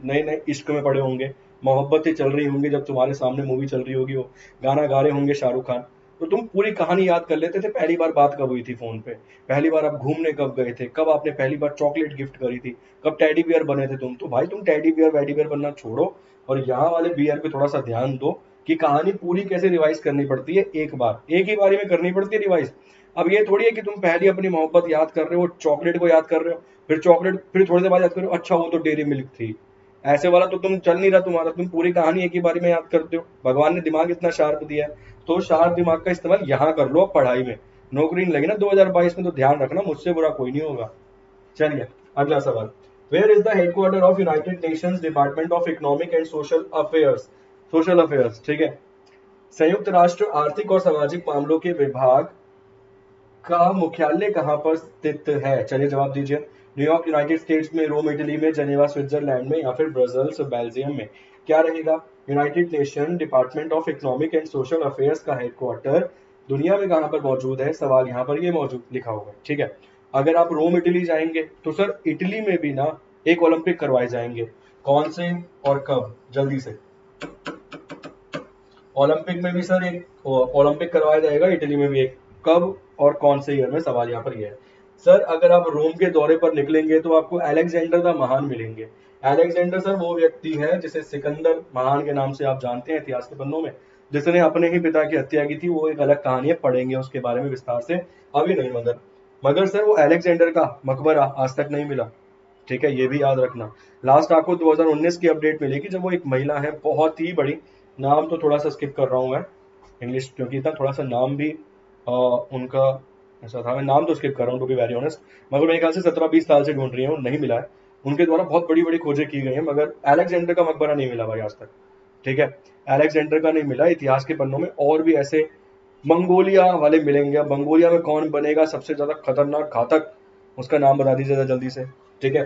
नए नए इश्क में पड़े होंगे, मोहब्बतें चल रही होंगी, जब तुम्हारे सामने मूवी चल रही होगी, वो गाना गा रहे होंगे शाहरुख खान, तो तुम पूरी कहानी याद कर लेते थे। पहली बार बात कब हुई थी फोन पे, पहली बार आप घूमने कब गए थे, कब आपने पहली बार चॉकलेट गिफ्ट करी थी, कब टेडी बियर बने थे तुम। तो भाई तुम टेडी बियर वैडी बियर बनना छोड़ो और यहाँ वाले बियर पे थोड़ा सा ध्यान दो कि कहानी पूरी कैसे रिवाइज करनी पड़ती है। एक बार एक ही बारी में करनी पड़ती है रिवाइज। अब ये थोड़ी है कि तुम पहली अपनी मोहब्बत याद कर रहे हो, चॉकलेट को याद कर रहे हो, फिर चॉकलेट, फिर थोड़ी देर बाद याद करो अच्छा वो तो डेयरी मिल्क थी। ऐसे वाला तो तुम चल नहीं रहा तुम्हारा, तुम पूरी कहानी एक ही बारी में याद करते हो। भगवान ने दिमाग इतना शार्प दिया है, तो शार्प दिमाग का इस्तेमाल यहाँ कर लो पढ़ाई में। नौकरी नहीं लगी ना 2022 में, तो ध्यान रखना, मुझसे बुरा कोई नहीं होगा। चलिए अगला सवाल। Where is the headquarter of United Nations Department of Economic and Social Affairs, ठीक है। संयुक्त राष्ट्र आर्थिक और सामाजिक मामलों के विभाग का मुख्यालय कहाँ पर स्थित है? चलिए जवाब दीजिए। न्यूयॉर्क यूनाइटेड स्टेट्स में, रोम इटली में, जनेवा स्विट्जरलैंड में, या फिर ब्रसल्स बेल्जियम में? क्या रहेगा? United nation department of Economic and Social affairs का हेडक्वार्टर दुनिया में कहाँ पर मौजूद है? सवाल यहाँ पर ये मौजूद लिखा होगा, ठीक है। अगर आप रोम इटली जाएंगे तो सर इटली में भी ना एक ओलंपिक करवाए जाएंगे। कौन से और कब? जल्दी से। ओलंपिक में भी सर एक ओलंपिक करवाया जाएगा, इटली में भी एक। कब और कौन से ईयर में? सवाल यहाँ पर यह है। सर अगर आप रोम के दौरे पर निकलेंगे तो आपको अलेक्जेंडर द महान मिलेंगे। अलेक्जेंडर सर वो व्यक्ति है जिसे सिकंदर महान के नाम से आप जानते हैं इतिहास के पन्नों में, जिसने अपने ही पिता की हत्या की थी। वो एक अलग कहानी है, पढ़ेंगे उसके बारे में विस्तार से, अभी नहीं। मगर सर वो अलेक्जेंडर का मकबरा आज तक नहीं मिला, ठीक है, ये भी याद रखना। लास्ट आपको 2019 की अपडेट मिलेगी जब वो एक महिला है बहुत ही बड़ी, नाम तो थोड़ा सा स्किप कर रहा हूँ मैं इंग्लिश, क्योंकि इतना थोड़ा सा नाम भी उनका ऐसा था, मैं नाम तो स्किप कर रहा हूँ टू बी वेरी ऑनेस्ट। मगर मेरे ख्याल से 17-20 साल से ढूंढ रही है, वो नहीं मिला है। उनके द्वारा बहुत बड़ी बड़ी खोजें की गई हैं, मगर अलेक्जेंडर का मकबरा नहीं मिला भाई आज तक, ठीक है। अलेक्जेंडर का नहीं मिला। इतिहास के पन्नों में और भी ऐसे मंगोलिया वाले मिलेंगे। अब मंगोलिया में कौन बनेगा सबसे ज्यादा खतरनाक घातक, उसका नाम बता दीजिए जरा जल्दी से, ठीक है।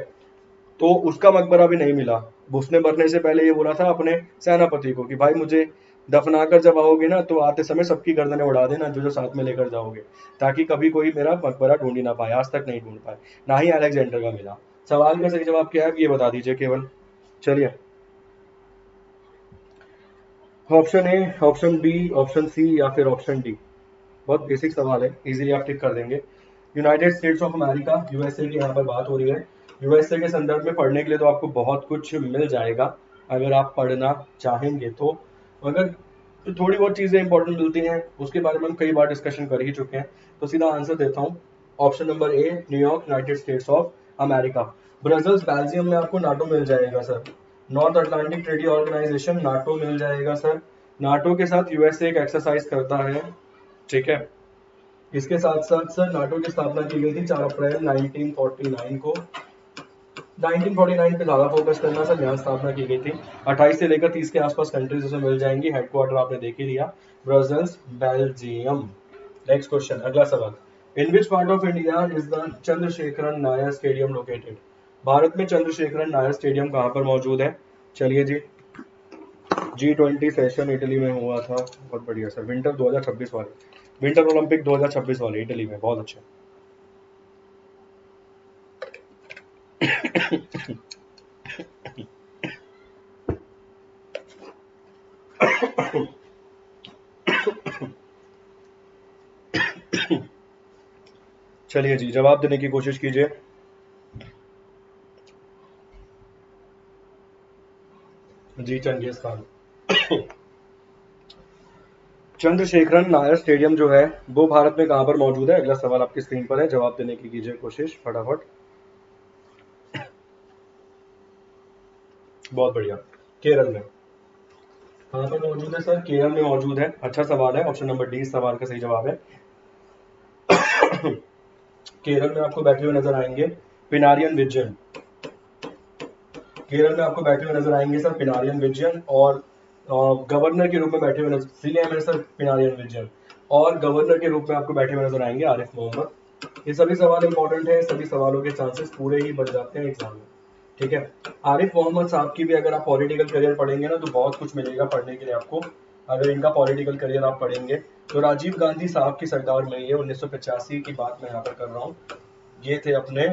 तो उसका मकबरा भी नहीं मिला। उसने मरने से पहले ये बोला था अपने सेनापति को कि भाई मुझे दफनाकर जब आओगे ना तो आते समय सबकी गर्दनें उड़ा देना जो जो साथ में लेकर जाओगे, ताकि कभी कोई मेरा मकबरा ढूंढ ही ना पाए। आज तक नहीं ढूंढ पाए, ना ही अलेक्जेंडर का मिला। सवाल का सही जवाब क्या है ये बता दीजिए केवल। चलिए, option A, option B, option C या फिर ऑप्शन डी? बहुत बेसिक सवाल है, इजीली आप टिक कर देंगे। United States of America, USA की यहाँ पर बात हो रही है। यूएसए के संदर्भ में पढ़ने के लिए तो आपको बहुत कुछ मिल जाएगा अगर आप पढ़ना चाहेंगे तो। अगर तो थोड़ी बहुत चीजें इंपॉर्टेंट मिलती हैं, उसके बारे में हम कई बार डिस्कशन कर ही चुके हैं। तो सीधा आंसर देता हूँ, option number A, New York United States of America. Brussels Belgium में आपको नाटो मिल जाएगा sir. North Atlantic Treaty Organization NATO मिल जाएगा सर। नाटो के साथ यूएसए एक एक्सरसाइज करता है, ठीक है। इसके साथ साथ सर नाटो की स्थापना की गई थी 4 अप्रैल 1949 को। 1949 पे ज्यादा फोकस करना सर, यहाँ स्थापना की गई थी। 28 से लेकर 30 के आसपास कंट्रीज उसमें मिल जाएंगी। हेडक्वार्टर आपने देख ही लिया, ब्रसल्स बेल्जियम। नेक्स्ट क्वेश्चन, अगला सवाल। In which part of India is the Chandrasekharan Nair stadium located? Bharat में चंद्रशेखरन नायर स्टेडियम कहाँ पर मौजूद है? चलिए जी, G20 सेशन इटली में हुआ था, बहुत बढ़िया सर। विंटर 2026 वाले, विंटर ओलंपिक 2026 वाले इटली में, बहुत अच्छा। चलिए जी, जवाब देने की कोशिश कीजिए। जी Genghis Khan. Chandrasekaran Nair stadium जो है वो भारत में कहां पर मौजूद है? अगला सवाल आपकी स्क्रीन पर है, जवाब देने की कीजिए कोशिश फटाफट। बहुत बढ़िया, केरल में। कहां पर मौजूद है सर? केरल में मौजूद है। अच्छा सवाल है, ऑप्शन नंबर डी इस सवाल का सही जवाब है। केरल में आपको बैठे हुए नजर आएंगे पिनारियन विजयन। केरल में आपको बैठे हुए नजर आएंगे सर पिनारियन विजयन, और गवर्नर के रूप में बैठे हुए नजर, सीएम है सर पिनारियन विजयन, और गवर्नर के रूप में आपको बैठे हुए नजर आएंगे आरिफ मोहम्मद। ये सभी सवाल इंपॉर्टेंट है, सभी सवालों के चांसेस पूरे ही बन जाते हैं एग्जाम में। ठीक है, आरिफ मोहम्मद साहब की भी अगर आप पॉलिटिकल करियर पढ़ेंगे ना तो बहुत कुछ मिलेगा पढ़ने के लिए आपको। अगर इनका पॉलिटिकल करियर आप पढ़ेंगे तो राजीव गांधी साहब की सरकार में ये 1985 की बात मैं यहाँ पर कर रहा हूँ, ये थे अपने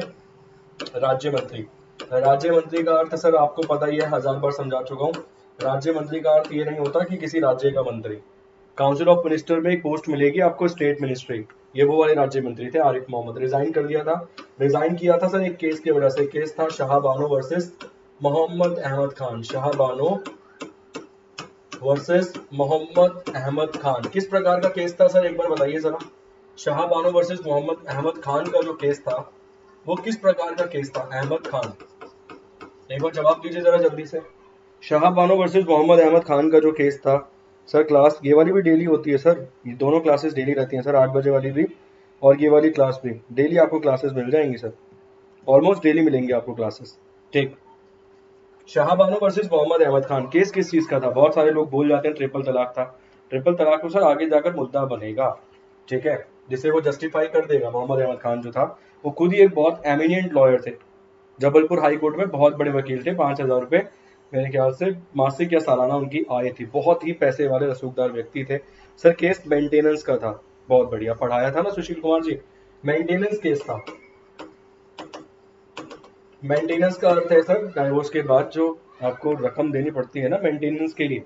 राज्य मंत्री। राज्य मंत्री का अर्थ सर आपको पता ही है, 1000 बार समझा चुका हूँ। राज्य मंत्री का अर्थ ये नहीं होता कि किसी राज्य का मंत्री। काउंसिल ऑफ मिनिस्टर में एक पोस्ट मिलेगी आपको स्टेट मिनिस्ट्री, ये वो वाले राज्य मंत्री थे। आरिफ मोहम्मद रिजाइन कर दिया था, रिजाइन किया था सर एक केस की वजह से। केस था शाहबानो वर्सेस मोहम्मद अहमद खान। शाहबानो वर्सेस मोहम्मद अहमद खान, किस प्रकार का केस था सर एक बार बताइए जरा। शाहबानो वर्सेस मोहम्मद अहमद खान का जो केस था वो किस प्रकार का केस था अहमद खान, एक बार जवाब दीजिए जरा जल्दी से। शाहबानो वर्सेस मोहम्मद अहमद खान का जो केस था सर, क्लास ये वाली भी डेली होती है सर, ये दोनों क्लासेस डेली रहती हैं सर, 8 बजे वाली भी और ये वाली क्लास भी डेली आपको क्लासेस मिल जाएंगी सर, ऑलमोस्ट डेली मिलेंगे आपको क्लासेस। ठीक, शाहबानो वर्सेस मोहम्मद अहमद खान, केस किस चीज का था? बहुत सारे लोग भूल जाते हैं, ट्रिपल तलाक था। ट्रिपल तलाक तो सर आगे जाकर मुद्दा बनेगा, ठीक है, जिसे वो जस्टिफाई कर देगा। मोहम्मद अहमद खान जो था वो खुद ही एक बहुत एमिनियंट लॉयर थे, जबलपुर हाई कोर्ट में बहुत बड़े वकील थे, 5000 रुपए मेरे ख्याल से मासिक या सालाना उनकी आय थी, बहुत ही पैसे वाले रसूखदार व्यक्ति थे सर। केस मेंटेनेंस का था, बहुत बढ़िया पढ़ाया था ना सुशील कुमार जी, मेंटेनेंस केस था। मेंटेनेंस का अर्थ है सर डाइवोर्स के बाद जो आपको रकम देनी पड़ती है ना मेंटेनेंस के लिए,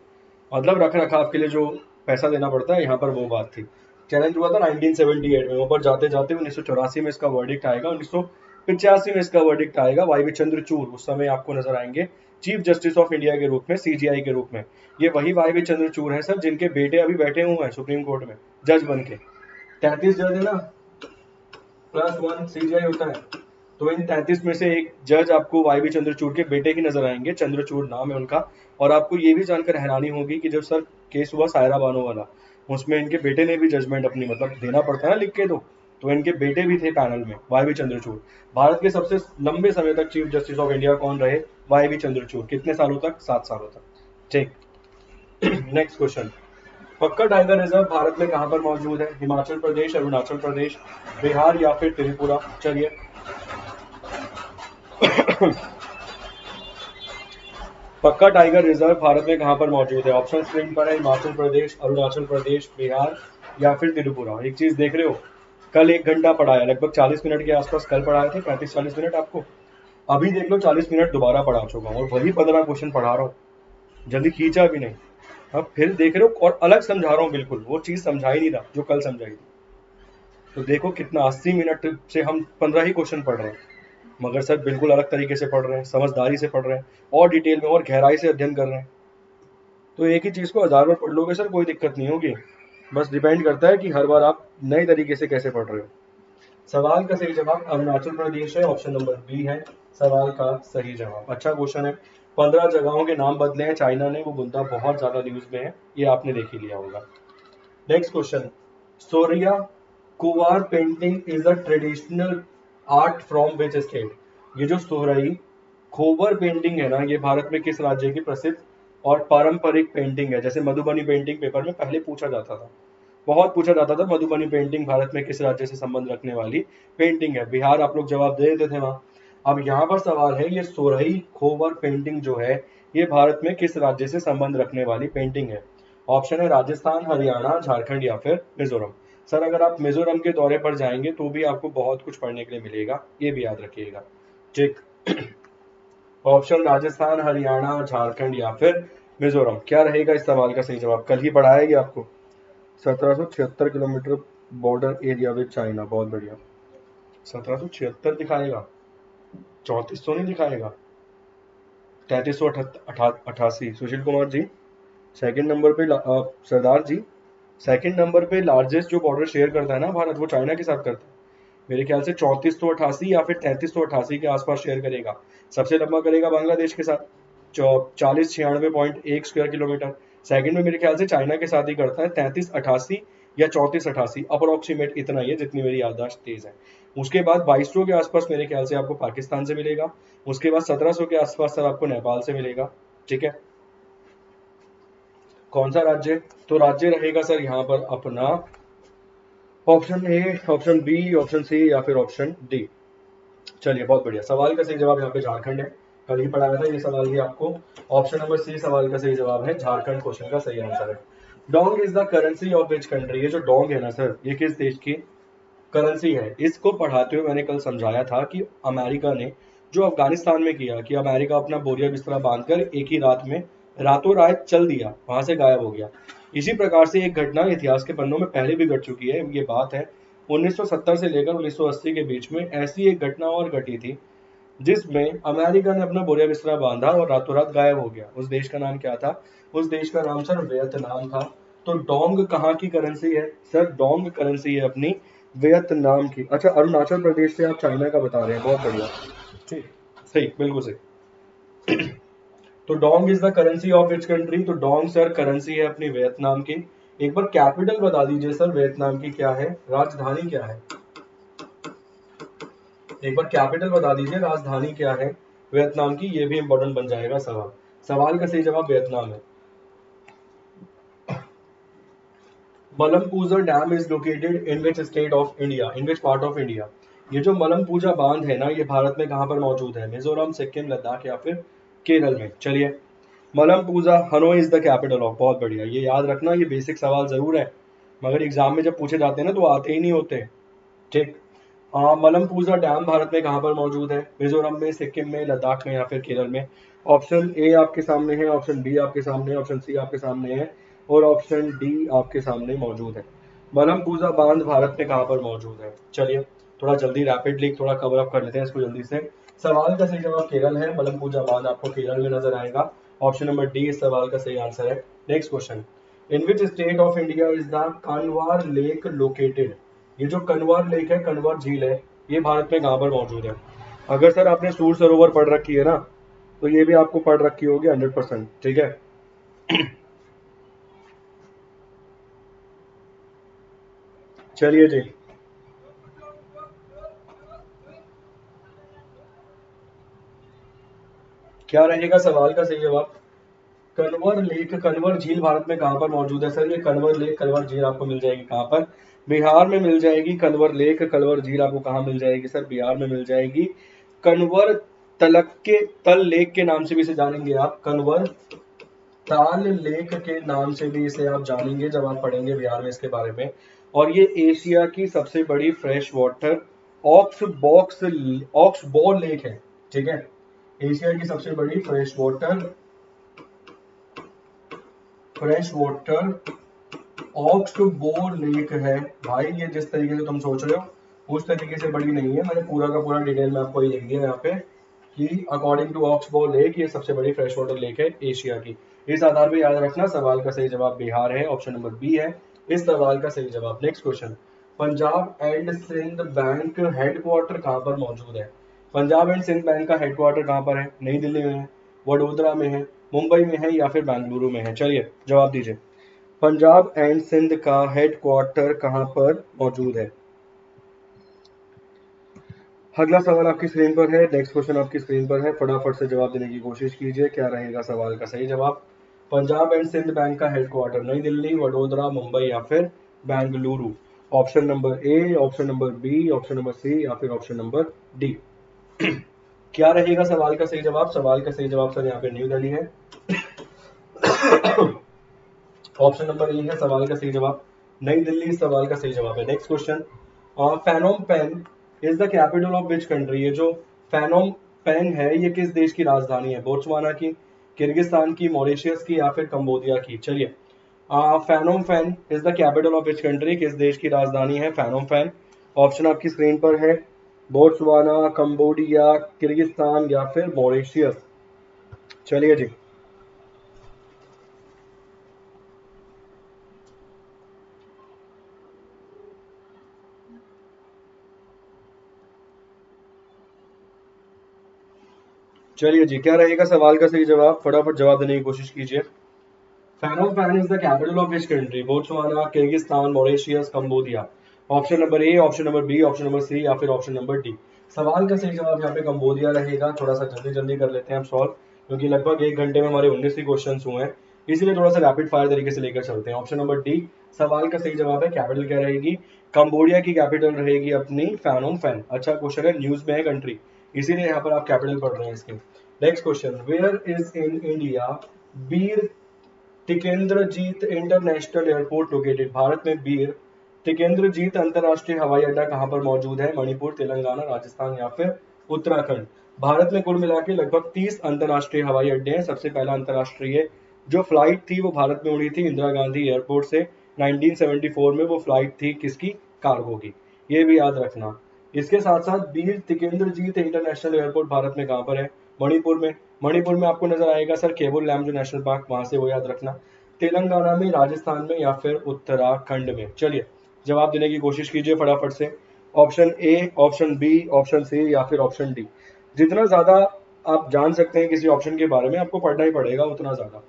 मतलब रख रखाव के लिए जो पैसा देना पड़ता है, यहाँ पर वो बात थी। चैलेंज हुआ था 1978 में, ऊपर जाते जाते 1984 में इसका वर्डिक्ट आएगा, 1985 में इसका वर्डिक्ट आएगा। वाई चंद्रचूड़ उस समय आपको नजर आएंगे चीफ जस्टिस ऑफ इंडिया के रूप में, सीजीआई के रूप में। ये वही वाई चंद्रचूड़ है सर जिनके बेटे अभी बैठे हुए हैं सुप्रीम कोर्ट में जज बन के। 33 जज है ना, +1 सीजीआई होता है, तो इन 33 में से एक जज आपको वाई चंद्रचूड़ के बेटे की नजर आएंगे, चंद्रचूड़ नाम है उनका। और आपको ये भी जानकर हैरानी होगी कि जब सर केस हुआ सायरा बानो वाला, उसमें इनके बेटे ने भी जजमेंट अपनी मतलब देना पड़ता है ना लिख के, तो इनके बेटे भी थे पैनल में, वाई चंद्रचूड़। भारत के सबसे लंबे समय तक चीफ जस्टिस ऑफ इंडिया कौन रहे? वाई चंद्रचूड़। कितने सालों तक? 7 सालों तक। ठीक, नेक्स्ट क्वेश्चन, पक्का टाइगर रिजर्व भारत में कहां पर मौजूद है? हिमाचल प्रदेश, अरुणाचल प्रदेश, बिहार या फिर त्रिपुरा? चलिए पक्का टाइगर रिजर्व भारत में कहां पर मौजूद है? ऑप्शन स्क्रीन पर है, हिमाचल प्रदेश, अरुणाचल प्रदेश, बिहार या फिर त्रिपुरा। एक चीज देख रहे हो, कल 1 घंटा पढ़ाया, लगभग 40 मिनट के आसपास कल पढ़ाए थे, 35-40 मिनट आपको। अभी देख लो 40 मिनट दोबारा पढ़ा चुका हूँ और वही 15 क्वेश्चन पढ़ा रहा हूँ, जल्दी खींचा भी नहीं। अब फिर देख रहे हो और अलग समझा रहा हूँ, बिल्कुल वो चीज समझा ही नहीं रहा जो कल समझाई थी। तो देखो कितना, 80 मिनट से हम 15 ही क्वेश्चन पढ़ रहे हैं, मगर सर बिल्कुल अलग तरीके से पढ़ रहे हैं, समझदारी से पढ़ रहे हैं और डिटेल में और गहराई से अध्ययन कर रहे हैं। तो एक ही चीज को 1000 बार पढ़ लोगे सर कोई दिक्कत नहीं होगी, बस डिपेंड करता है कि हर बार आप नए तरीके से कैसे पढ़ रहे हो। सवाल का सही जवाब अरुणाचल प्रदेश है, ऑप्शन नंबर बी है सवाल का सही जवाब। अच्छा क्वेश्चन है, 15 जगहों के नाम बदले हैं चाइना ने, वो मुद्दा बहुत ज्यादा न्यूज में है, ये आपने देख ही लिया होगा। नेक्स्ट क्वेश्चन, सोरिया कुवार painting is a traditional art from which state? ये जो सोहराई खोबर पेंटिंग है ना, ये भारत में किस राज्य की प्रसिद्ध और पारंपरिक पेंटिंग है? जैसे मधुबनी पेंटिंग पेपर में पहले पूछा जाता था, बहुत पूछा जाता था, मधुबनी पेंटिंग भारत में किस राज्य से संबंध रखने वाली पेंटिंग है? बिहार आप लोग जवाब दे देते थे वहां। अब यहाँ पर सवाल है, ये सोरही खोबर पेंटिंग जो है ये भारत में किस राज्य से संबंध रखने वाली पेंटिंग है? ऑप्शन है राजस्थान, हरियाणा, झारखंड या फिर मिजोरम। सर अगर आप मिजोरम के दौरे पर जाएंगे तो भी आपको बहुत कुछ पढ़ने के लिए मिलेगा, ये भी याद रखिएगा। ठीक, ऑप्शन राजस्थान, हरियाणा, झारखंड या फिर मिजोरम, क्या रहेगा इस सवाल का सही जवाब? कल ही पढ़ाया ये आपको, 1776 kilometre border area with China, बहुत बढ़िया। 1776 दिखाएगा, 3400 नहीं दिखाएगा, 3388। सुशील कुमार जी सेकंड नंबर पे सरदार जी सेकंड नंबर पे लार्जेस्ट जो बॉर्डर शेयर करता है ना भारत, वो चाइना के साथ करता है। मेरे ख्याल से 3488 या फिर 3388 के आसपास शेयर करेगा। सबसे लंबा करेगा बांग्लादेश के साथ, 4096.1 स्क्वायर किलोमीटर। सेकंड में मेरे ख्याल से चाइना के साथ ही करता है, 3388 या 3488, अप्रोक्सीमेट इतना ही है जितनी मेरी याददाश्त तेज है। उसके बाद 2200 के आसपास मेरे ख्याल से आपको पाकिस्तान से मिलेगा। उसके बाद 1700 के आसपास सर आपको नेपाल से मिलेगा। ठीक है, कौन सा राज्य? तो राज्य रहेगा सर यहाँ पर अपना option A, option B, option C या फिर ऑप्शन डी। चलिए बहुत बढ़िया, सवाल का सही जवाब यहाँ पे झारखंड है। कल ही पढ़ाया था ये सवाल भी आपको। ऑप्शन नंबर सी सवाल का सही जवाब है, झारखंड क्वेश्चन का सही आंसर है। Dong is the currency of which country? ये जो डोंग है ना सर, ये किस देश की करेंसी है? इसको पढ़ाते हुए मैंने कल समझाया था कि अमेरिका ने जो अफगानिस्तान में किया, कि अमेरिका अपना बोरिया बिस्तरा बांधकर एक ही रात में रातों रात चल दिया, वहां से गायब हो गया। इसी प्रकार से एक घटना इतिहास के पन्नों में पहले भी घट चुकी है। ये बात है 1970 से लेकर 1980 के बीच में ऐसी एक घटना और घटी थी जिसमें अमेरिका ने अपना बोरिया बिस्तरा बांधा और रातों रात गायब हो गया। उस देश का नाम क्या था? उस देश का नाम सर वियतनाम था। तो डोंग कहाँ की करेंसी है सर? डोंग करेंसी है अपनी वियतनाम की। अच्छा, अरुणाचल प्रदेश से आप चाइना का बता रहे हैं, बहुत बढ़िया। ठीक, सही, बिल्कुल सही। तो Dong is the currency of which country? तो डोंग सर करेंसी है अपनी वियतनाम की। एक बार कैपिटल बता दीजिए सर वियतनाम की क्या है, राजधानी क्या है? एक बार कैपिटल बता दीजिए, राजधानी क्या है वियतनाम की, ये भी इंपॉर्टेंट बन जाएगा सवाल। सवाल का सही जवाब वियतनाम है। Malampuzha dam is located in which state of India? In which part of India? ये जो मलमपूजा बांध है ना, ये भारत में कहां पर मौजूद है? मिजोरम, सिक्किम, लद्दाख या फिर केरल में? चलिए, Malampuzha Hanoi is the capital of. बहुत बढ़िया, ये याद रखना, ये बेसिक सवाल जरूर है मगर एग्जाम में जब पूछे जाते हैं ना तो आते ही नहीं होते। ठीक, मलमपूजा डैम भारत में कहाँ पर मौजूद है? मिजोरम में, सिक्किम में, लद्दाख में या फिर केरल में? ऑप्शन ए आपके सामने है, ऑप्शन बी आपके सामने है, ऑप्शन सी आपके सामने है और ऑप्शन डी आपके सामने मौजूद है। मलमपूजा बांध भारत में कहाँ पर मौजूद है? चलिए थोड़ा जल्दी रैपिडली थोड़ा कवर अप कर लेते हैं इसको जल्दी से। सवाल का सही जवाब केरल है, मलमपूजा बांध आपको केरल में नजर आएगा। ऑप्शन नंबर डी इस सवाल का सही आंसर है। Next question, in which state of India is the Kanwar lake located? ये जो कनवार लेक है, कनवार झील है, ये भारत में कहाँ पर मौजूद है? अगर सर आपने सूर सरोवर पढ़ रखी है ना तो ये भी आपको पढ़ रखी होगी 100%। ठीक है, चलिए जी, क्या रहेगा सवाल का सही जवाब? कन्वर लेक, कन्वर झील भारत में कहाँ पर मौजूद है सर? ये कन्वर लेक, कन्वर झील आपको मिल जाएगी कहाँ पर? बिहार में मिल जाएगी। कन्वर लेक, कन्वर झील आपको कहाँ मिल जाएगी सर? बिहार में मिल जाएगी। कन्वर तलक के तल लेक के नाम से भी इसे जानेंगे आप, कन्वर ताल लेक के नाम से भी इसे आप जानेंगे जब आप पढ़ेंगे बिहार में इसके बारे में। और ये एशिया की सबसे बड़ी fresh water ox box oxbow lake है। ठीक है, एशिया की सबसे बड़ी fresh water oxbow lake है। भाई ये जिस तरीके से तुम सोच रहे हो उस तरीके से बड़ी नहीं है, मैंने पूरा का पूरा डिटेल में आपको ये लिख दिया यहाँ पे कि अकॉर्डिंग टू ऑक्सबोर्ड लेक ये सबसे बड़ी फ्रेश वाटर लेक है एशिया की। इस आधार पे याद रखना, सवाल का सही जवाब बिहार है, ऑप्शन नंबर बी है इस सवाल का सही जवाब। Next question, Punjab and Sind bank headquarter कहाँ पर मौजूद है? पंजाब एंड सिंध बैंक का हेडक्वार्टर कहाँ पर है? नई दिल्ली में है, वडोदरा में है, मुंबई में है या फिर बेंगलुरु में है? चलिए जवाब दीजिए, पंजाब एंड सिंध का हेडक्वार्टर कहाँ पर मौजूद है? अगला सवाल आपकी स्क्रीन पर है, नेक्स्ट क्वेश्चन आपकी स्क्रीन पर है, फटाफट से जवाब देने की कोशिश कीजिए। क्या रहेगा सवाल का सही जवाब? पंजाब एंड सिंध बैंक का हेडक्वार्टर नई दिल्ली, वडोदरा, मुंबई या फिर Bengaluru? Option number A, option number B, option number C या फिर ऑप्शन नंबर डी? क्या रहेगा सवाल का सही जवाब? सवाल का सही जवाब सर यहाँ पे न्यू दिल्ली है। ऑप्शन नंबर ए है सवाल का सही जवाब, नई दिल्ली इस सवाल का सही जवाब है। Next question, Phnom Penh is the capital of which country? ये जो फेनोम पेन है ये किस देश की राजधानी है? बोत्सवाना की, किर्गिस्तान की, मॉरिशियस की या फिर कंबोडिया की? चलिए, Phnom Penh is the capital of which country? किस देश की राजधानी है फेनोम पेन? ऑप्शन आपकी स्क्रीन पर है, बोत्सवाना, कंबोडिया, किर्गिस्तान या फिर मॉरिशियस? चलिए जी, चलिए जी, क्या रहेगा सवाल का सही जवाब? फटाफट जवाब देने की कोशिश कीजिए। Phnom Penh is the capital of which country? Botswana, Kyrgyzstan, Mauritius, Cambodia. Option number A, option number B, option number C या फिर ऑप्शन नंबर डी। सवाल का सही जवाब यहाँ पे कंबोडिया रहेगा। थोड़ा सा जल्दी जल्दी कर लेते हैं हम सॉल्व, क्योंकि लगभग 1 घंटे में हमारे 19 ही क्वेश्चन हुए हैं, इसीलिए थोड़ा सा रैपिड फायर तरीके से लेकर चलते हैं। ऑप्शन नंबर डी सवाल का सही जवाब है। कैपिटल क्या रहेगी? कंबोडिया की कैपिटल रहेगी अपनी फेनोम फेन। अच्छा क्वेश्चन है, न्यूज में है कंट्री, इसीलिए यहाँ पर आप कैपिटल पढ़ रहे हैं इसके। Next question, where is in India Bir Tikendrajit international airport located? Bharat में वीर टिकेंद्रजीत अंतरराष्ट्रीय हवाई अड्डा कहां पर मौजूद है? मणिपुर, तेलंगाना, राजस्थान या फिर उत्तराखंड। भारत में कुल मिला के लगभग 30 अंतरराष्ट्रीय हवाई अड्डे हैं। सबसे पहला अंतरराष्ट्रीय जो फ्लाइट थी वो भारत में उड़ी थी इंदिरा गांधी एयरपोर्ट से 1974 में। वो फ्लाइट थी किसकी? कार्गो की, ये भी याद रखना। इसके साथ साथ वीर टिकेंद्रजीत इंटरनेशनल एयरपोर्ट भारत में कहां पर है? मणिपुर में। मणिपुर में आपको नजर आएगा सर केबुल लैमजो नेशनल पार्क, वहां से, वो याद रखना। तेलंगाना में, राजस्थान में या फिर उत्तराखंड में। चलिए जवाब देने की कोशिश कीजिए फटाफट से। Option A, option B, option C या फिर ऑप्शन डी। जितना ज्यादा आप जान सकते हैं किसी ऑप्शन के बारे में, आपको पढ़ना ही पड़ेगा उतना ज्यादा।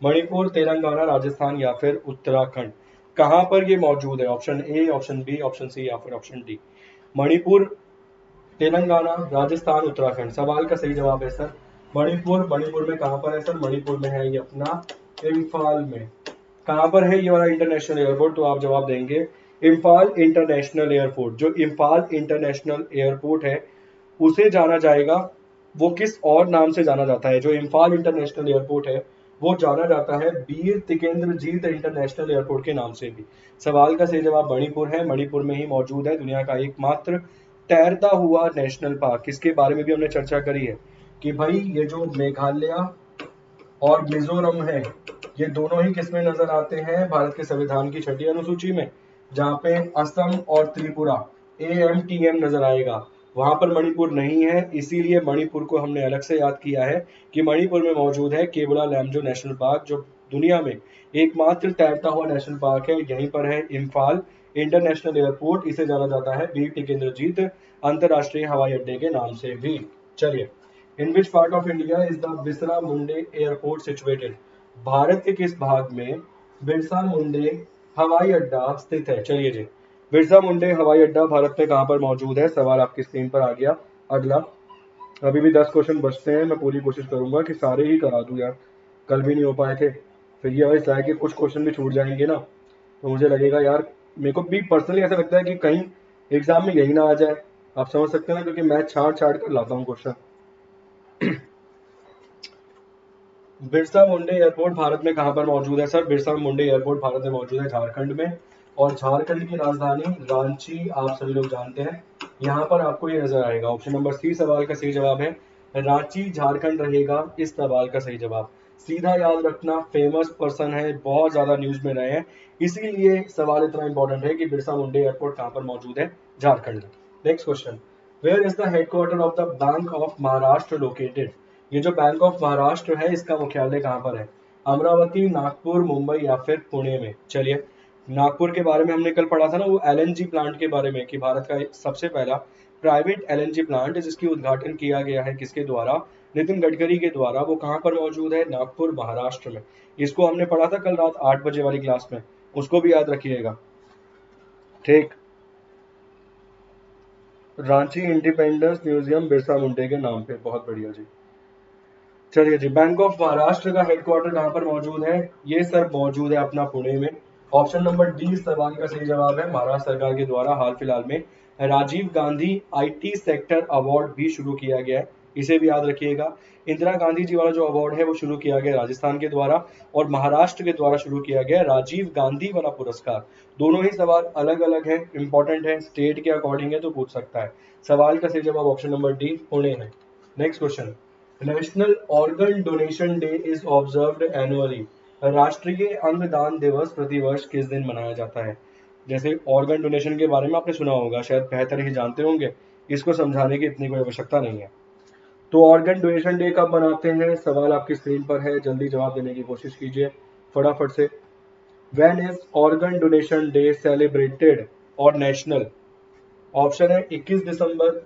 मणिपुर, तेलंगाना, राजस्थान या फिर उत्तराखंड, कहां पर ये मौजूद है? Option A, option B, option C या फिर ऑप्शन डी। मणिपुर, तेलंगाना, राजस्थान, उत्तराखंड। सवाल का सही जवाब है सर मणिपुर। मणिपुर में कहां पर है सर? मणिपुर में है ये अपना इम्फाल में। कहां पर है ये वाला इंटरनेशनल एयरपोर्ट? तो आप जवाब देंगे इम्फाल इंटरनेशनल एयरपोर्ट। जो इम्फाल इंटरनेशनल एयरपोर्ट है उसे जाना जाएगा, वो किस और नाम से जाना जाता है? जो इम्फाल इंटरनेशनल एयरपोर्ट है वो जाना जाता है वीर तिकेंद्रजीत इंटरनेशनल एयरपोर्ट के नाम से भी। सवाल का सही जवाब मणिपुर है। मणिपुर में ही मौजूद है दुनिया का एकमात्र तैरता हुआ नेशनल पार्क। इसके बारे में भी हमने चर्चा करी है कि भाई ये जो मेघालय और मिजोरम है, ये दोनों ही किसमें नजर आते हैं? भारत के संविधान की 6ठी अनुसूची में, जहाँ पे असम और त्रिपुरा AMTM नजर आएगा। वहां पर मणिपुर नहीं है, इसीलिए मणिपुर को हमने अलग से याद किया है कि मणिपुर में मौजूद है केवला लैमजो नेशनल पार्क, जो दुनिया में एकमात्र तैरता हुआ नेशनल पार्क है। यहीं पर है इम्फाल इंटरनेशनल एयरपोर्ट, इसे जाना जाता है वीर टिकेंद्रजीत अंतरराष्ट्रीय हवाई अड्डे के नाम से भी। चलिए, in which part of India is the Birsa Munda airport situated? Bharat के किस भाग में बिरसा मुंडे हवाई अड्डा स्थित है? चलिए जी, बिरसा मुंडे हवाई अड्डा भारत में कहां पर मौजूद है? सवाल आपकी स्क्रीन पर आ गया। अगला, अभी भी 10 क्वेश्चन बचते हैं, मैं पूरी कोशिश करूंगा कि सारे ही करा दूं यार, कल भी नहीं हो पाए थे। फिर ये वाइस लाए कि कुछ क्वेश्चन भी छूट जाएंगे ना, तो मुझे लगेगा यार, मेरे को भी पर्सनली ऐसा लगता है कि कहीं एग्जाम में यही ना आ जाए। आप समझ सकते हैं ना, क्योंकि मैं छाट छाट कर लाता हूँ क्वेश्चन। बिरसा मुंडे एयरपोर्ट भारत में कहां पर मौजूद है सर? बिरसा मुंडे एयरपोर्ट भारत में मौजूद है झारखंड में, और झारखंड की राजधानी रांची आप सभी लोग जानते हैं। यहाँ पर आपको ये नजर आएगा। ऑप्शन नंबर सी सवाल का सही जवाब है। रांची झारखंड रहेगा इस सवाल का सही जवाब। सीधा याद रखना, फेमस पर्सन है, बहुत ज्यादा न्यूज में रहे हैं, इसीलिए सवाल इतना इंपॉर्टेंट है कि बिरसा मुंडे एयरपोर्ट कहां पर मौजूद है? झारखंड में। Next question, where is the headquarter of the bank of Maharashtra located? ये जो बैंक ऑफ महाराष्ट्र है इसका मुख्यालय कहाँ पर है? अमरावती, नागपुर, मुंबई या फिर पुणे में। चलिए, नागपुर के बारे में हमने कल पढ़ा था ना, वो LNG प्लांट के बारे में, कि भारत का सबसे पहला प्राइवेट LNG प्लांट है जिसकी उद्घाटन किया गया है किसके द्वारा? नितिन गडकरी के द्वारा। वो कहाँ पर मौजूद है? नागपुर, महाराष्ट्र में। इसको हमने पढ़ा था कल रात 8 बजे वाली क्लास में, उसको भी याद रखिएगा। ठीक, रांची इंडिपेंडेंस म्यूजियम बिरसा मुंडे के नाम पे, बहुत बढ़िया जी। चलिए जी, बैंक ऑफ महाराष्ट्र का हेडक्वार्टर कहाँ पर मौजूद है? ये सर मौजूद है अपना पुणे में। ऑप्शन नंबर डी सवाल का सही जवाब है। महाराष्ट्र सरकार के द्वारा हाल फिलहाल में Rajiv Gandhi IT sector award भी शुरू किया गया है, इसे भी याद रखिएगा। इंदिरा गांधी जी वाला जो अवार्ड है वो शुरू किया गया राजस्थान के द्वारा, और महाराष्ट्र के द्वारा शुरू किया गया राजीव गांधी वाला पुरस्कार। दोनों ही सवाल अलग अलग है, इंपॉर्टेंट है, स्टेट के अकॉर्डिंग है तो पूछ सकता है। सवाल का सही जवाब ऑप्शन नंबर डी पुणे है। Next question, national organ donation day is observed annually? राष्ट्रीय अंगदान दिवस प्रतिवर्ष किस दिन मनाया जाता है? जैसे ऑर्गन डोनेशन के बारे में आपने सुना होगा, शायद बेहतर ही जानते होंगे, इसको समझाने की इतनी कोई आवश्यकता नहीं है। तो ऑर्गन डोनेशन डे कब मनाते हैं? सवाल आपकी स्क्रीन पर है, जल्दी जवाब देने की कोशिश कीजिए फटाफट से। When is organ donation day celebrated और नेशनल? ऑप्शन है 21 दिसंबर,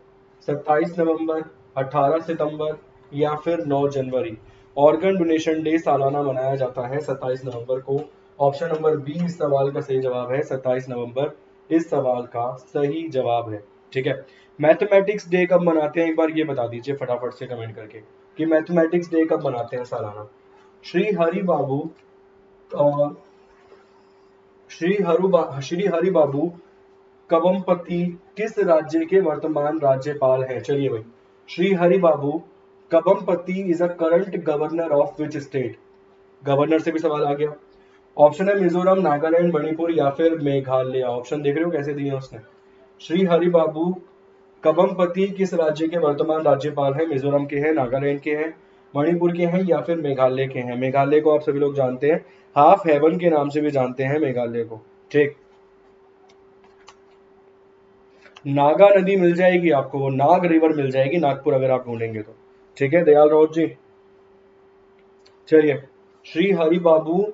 27 नवंबर, 18 सितंबर या फिर 9 जनवरी। ऑर्गन डोनेशन डे सालाना मनाया जाता है 27 नवंबर को। ऑप्शन नंबर बी इस सवाल का सही जवाब है, 27 नवंबर इस सवाल का सही जवाब है। ठीक है, मैथमेटिक्स डे कब मनाते हैं एक बार ये बता दीजिए फटाफट से कमेंट करके कि मैथमेटिक्स डे कब मनाते हैं सालाना। श्री हरि बाबू अ, श्री हरि बाबू कवमपति किस राज्य के वर्तमान राज्यपाल हैं? चलिए भाई, Shri Hari Babu Kambhampati is a current governor of which state? Governor से भी सवाल आ गया। ऑप्शन है मिजोरम, नागालैंड, मणिपुर या फिर मेघालय। ऑप्शन देख रहे हो कैसे दिए उसने। श्री हरि बाबू कवमपति किस राज्य के वर्तमान राज्यपाल हैं? मिजोरम के हैं, नागालैंड के हैं, मणिपुर के हैं या फिर मेघालय के हैं। मेघालय को आप सभी लोग जानते हैं, हाफ हेवन के नाम से भी जानते हैं मेघालय को। ठीक, नागा नदी मिल जाएगी आपको, वो नाग रिवर मिल जाएगी नागपुर अगर आप ढूंढेंगे तो। ठीक है दयाल राउत जी। चलिए, श्री हरि बाबू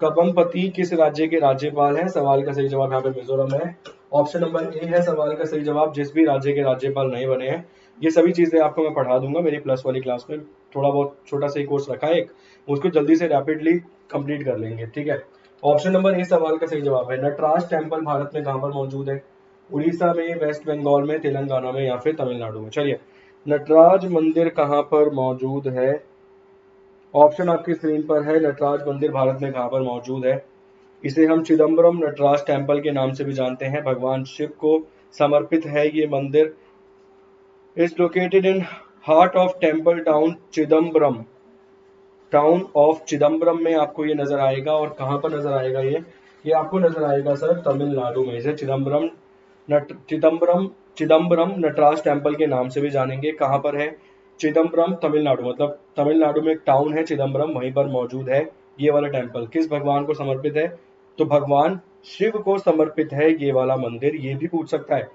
कवमपति किस राज्य के राज्यपाल हैं? सवाल का सही जवाब यहाँ पे मिजोरम है। ऑप्शन नंबर ए है सवाल का सही जवाब। जिस भी राज्य के राज्यपाल नहीं बने हैं, ये सभी चीजें आपको मैं पढ़ा दूंगा मेरी प्लस वाली क्लास में। थोड़ा बहुत छोटा सा कोर्स रखा है एक, उसको जल्दी से रैपिडली कंप्लीट कर लेंगे। ठीक है, ऑप्शन नंबर ए सवाल का सही जवाब है। नटराज टेम्पल भारत में कहाँ पर मौजूद है? उड़ीसा में, वेस्ट बंगाल में, तेलंगाना में या फिर तमिलनाडु में। चलिए, नटराज मंदिर कहाँ पर मौजूद है? ऑप्शन आपकी स्क्रीन पर है। नटराज मंदिर भारत में कहाँ पर मौजूद है? इसे हम चिदम्बरम नटराज टेम्पल के नाम से भी जानते हैं। भगवान शिव को समर्पित है ये मंदिर। Is located in heart of temple town Chidambaram. Town of Chidambaram में आपको ये नजर आएगा। और कहाँ पर नजर आएगा ये आपको नजर आएगा सर तमिलनाडु में। इसे चिदम्बरम नटराज टेम्पल के नाम से भी जानेंगे। कहाँ पर है? चिदम्बरम तमिलनाडु, मतलब तमिलनाडु में एक टाउन है चिदम्बरम, वहीं पर मौजूद है ये वाला टेम्पल। किस भगवान को समर्पित है? तो भगवान शिव को समर्पित है ये वाला मंदिर। ये भी पूछ सकता है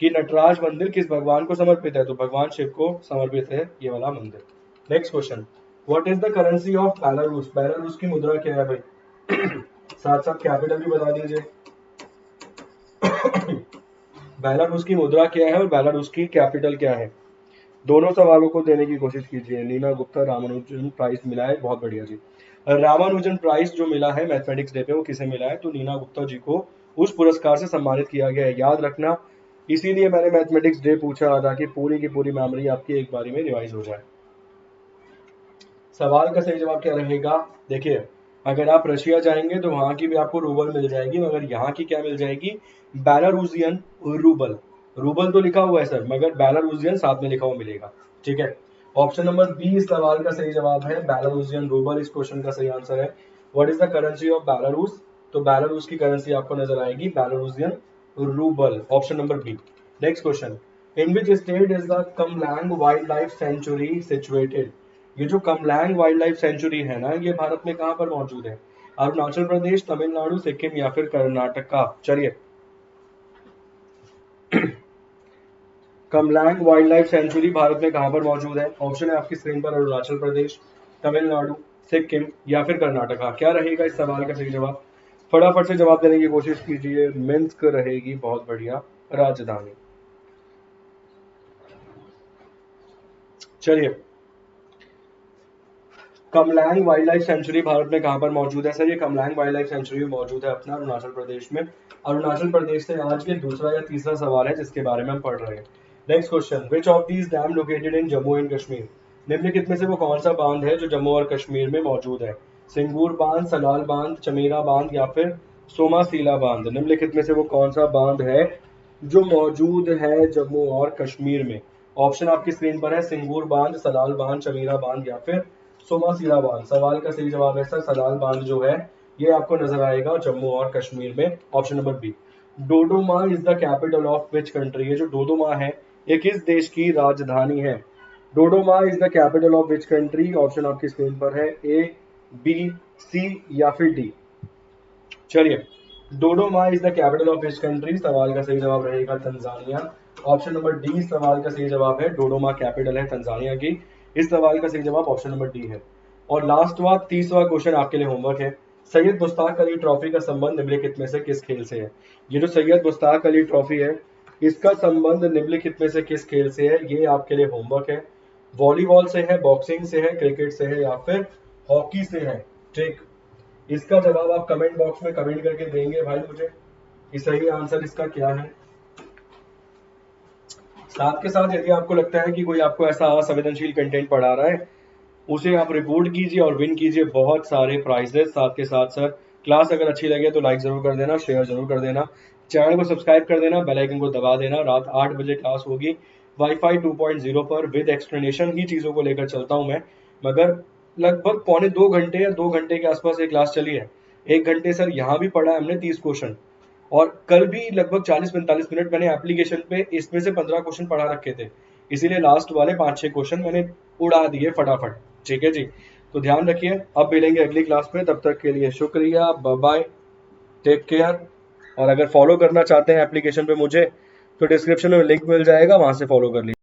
कि नटराज मंदिर किस भगवान को समर्पित है, तो भगवान शिव को समर्पित है ये वाला मंदिर। Next question, what is the currency of Belarus? Belarus की मुद्रा क्या है भाई? साथ साथ कैपिटल भी बता दीजिए। बेलारूस की मुद्रा क्या है और बेलारूस की कैपिटल क्या है? दोनों सवालों को देने की कोशिश कीजिए। नीना गुप्ता रामानुजन प्राइज मिला है, बहुत बढ़िया जी। रामानुजन प्राइज जो मिला है मैथमेटिक्स डे पे, वो किसे मिला है? तो नीना गुप्ता जी को उस पुरस्कार से सम्मानित किया गया है, याद रखना। इसीलिए मैंने मैथमेटिक्स डे पूछा था कि पूरी की पूरी मेमोरी आपकी एक बारी में रिवाइज हो जाए। सवाल का सही जवाब क्या रहेगा? देखिए, अगर आप रशिया जाएंगे तो वहां की भी आपको रूबल मिल जाएगी, मगर यहाँ की क्या मिल जाएगी? Belarusian rouble. रूबल तो लिखा हुआ है सर, मगर बेलारूसियन साथ में लिखा हुआ मिलेगा। ठीक है, ऑप्शन नंबर बी इस सवाल का सही जवाब है, बेलारूसियन रूबल इस क्वेश्चन का सही आंसर है। What is the currency of Belarus? तो बेलारूस की करेंसी आपको नजर आएगी Belarusian rouble, option number B. Next question, in which state is the Kamlang wildlife sanctuary situated? ये जो कमलैंग वाइल्ड लाइफ सेंचुरी है ना, ये भारत में कहाँ पर मौजूद है? अरुणाचल प्रदेश, तमिलनाडु, सिक्किम या फिर कर्नाटका। चलिए, कमलैंग वाइल्ड लाइफ सेंचुरी भारत में कहाँ पर मौजूद है? ऑप्शन है आपकी स्क्रीन पर, अरुणाचल प्रदेश, तमिलनाडु, सिक्किम या फिर कर्नाटका। क्या रहेगा इस सवाल का सही जवाब? फटाफट से जवाब देने की कोशिश कीजिए। मिन्स्क रहेगी बहुत बढ़िया राजधानी। चलिए, कमलैंग वाइल्ड लाइफ सेंचुरी भारत में कहाँ पर मौजूद है? सर ये कमलैंग वाइल्ड लाइफ सेंचुरी मौजूद है अपना अरुणाचल प्रदेश में। अरुणाचल प्रदेश से आज के दूसरा या तीसरा सवाल है जिसके बारे में हम पढ़ रहे हैं। Next question, which of these dam located in Jammu and Kashmir? निम्नलिखित में से वो कौन सा बांध है जो जम्मू और कश्मीर में मौजूद है? सिंगूर बांध, सलाल बांध, चमेरा बांध या फिर सोमासीला बांध। निम्नलिखित में से वो कौन सा बांध है जो मौजूद है जम्मू और कश्मीर में? ऑप्शन आपकी स्क्रीन पर है, सिंगूर बांध, सलाल बांध, चमेरा बांध या फिर सोमासीला बांध। सवाल का सही जवाब है सर सलाल बांध जो है ये आपको नजर आएगा जम्मू और कश्मीर में, option number B. Dodoma is the capital of which country? ये जो डोडोमा है ये किस देश की राजधानी है? Dodoma is the capital of which country? Option आपकी स्क्रीन पर है, ए, बी, सी या फिर डी। चलिए, Dodoma is the capital of which country? सवाल का सही जवाब रहेगा तंजानिया। ऑप्शन नंबर डी सवाल का सही जवाब है, डोडोमा कैपिटल है तंजानिया की। इस सवाल का सही जवाब ऑप्शन नंबर डी है। और लास्ट बात, 30वां क्वेश्चन आपके लिए होमवर्क है। सैयद मुश्ताक अली ट्रॉफी का संबंध निम्नलिखित में से किस खेल से है? ये जो सैयद मुश्ताक अली ट्रॉफी है इसका संबंध निम्नलिखित में से किस खेल से है? ये आपके लिए होमवर्क है। वॉलीबॉल से है, बॉक्सिंग से है, क्रिकेट से है या फिर हॉकी से है? ठीक, इसका जवाब आप कमेंट बॉक्स में कमेंट करके देंगे भाई मुझे कि सही आंसर इसका क्या है। साथ के साथ यदि आपको लगता है कि कोई आपको ऐसा असंवेदनशील कंटेंट पढ़ा रहा है, उसे आप रिपोर्ट कीजिए और विन कीजिए बहुत सारे प्राइजेस। साथ के साथ सर क्लास अगर अच्छी लगे तो लाइक जरूर कर देना, शेयर जरूर कर देना, चैनल को सब्सक्राइब कर देना, बेल आइकन को दबा देना। रात 8 बजे क्लास होगी वाईफाई 2.0 पर विद एक्सप्लेनेशन ही चीज़ों को लेकर चलता हूं मैं, मगर लगभग पौने 2 घंटे या 2 घंटे के आसपास ये क्लास चली है। 1 घंटे सर यहाँ भी पढ़ा है हमने 30 क्वेश्चन, और कल भी लगभग 40-45 मिनट मैंने एप्लीकेशन पे इसमें से 15 क्वेश्चन पढ़ा रखे थे, इसीलिए लास्ट वाले 5-6 क्वेश्चन मैंने उड़ा दिए फटाफट। ठीक है जी, तो ध्यान रखिए, अब मिलेंगे अगली क्लास में, तब तक के लिए शुक्रिया, बाय बाय, टेक केयर। और अगर फॉलो करना चाहते हैं एप्लीकेशन पे मुझे, तो डिस्क्रिप्शन में लिंक मिल जाएगा, वहां से फॉलो कर लीजिए।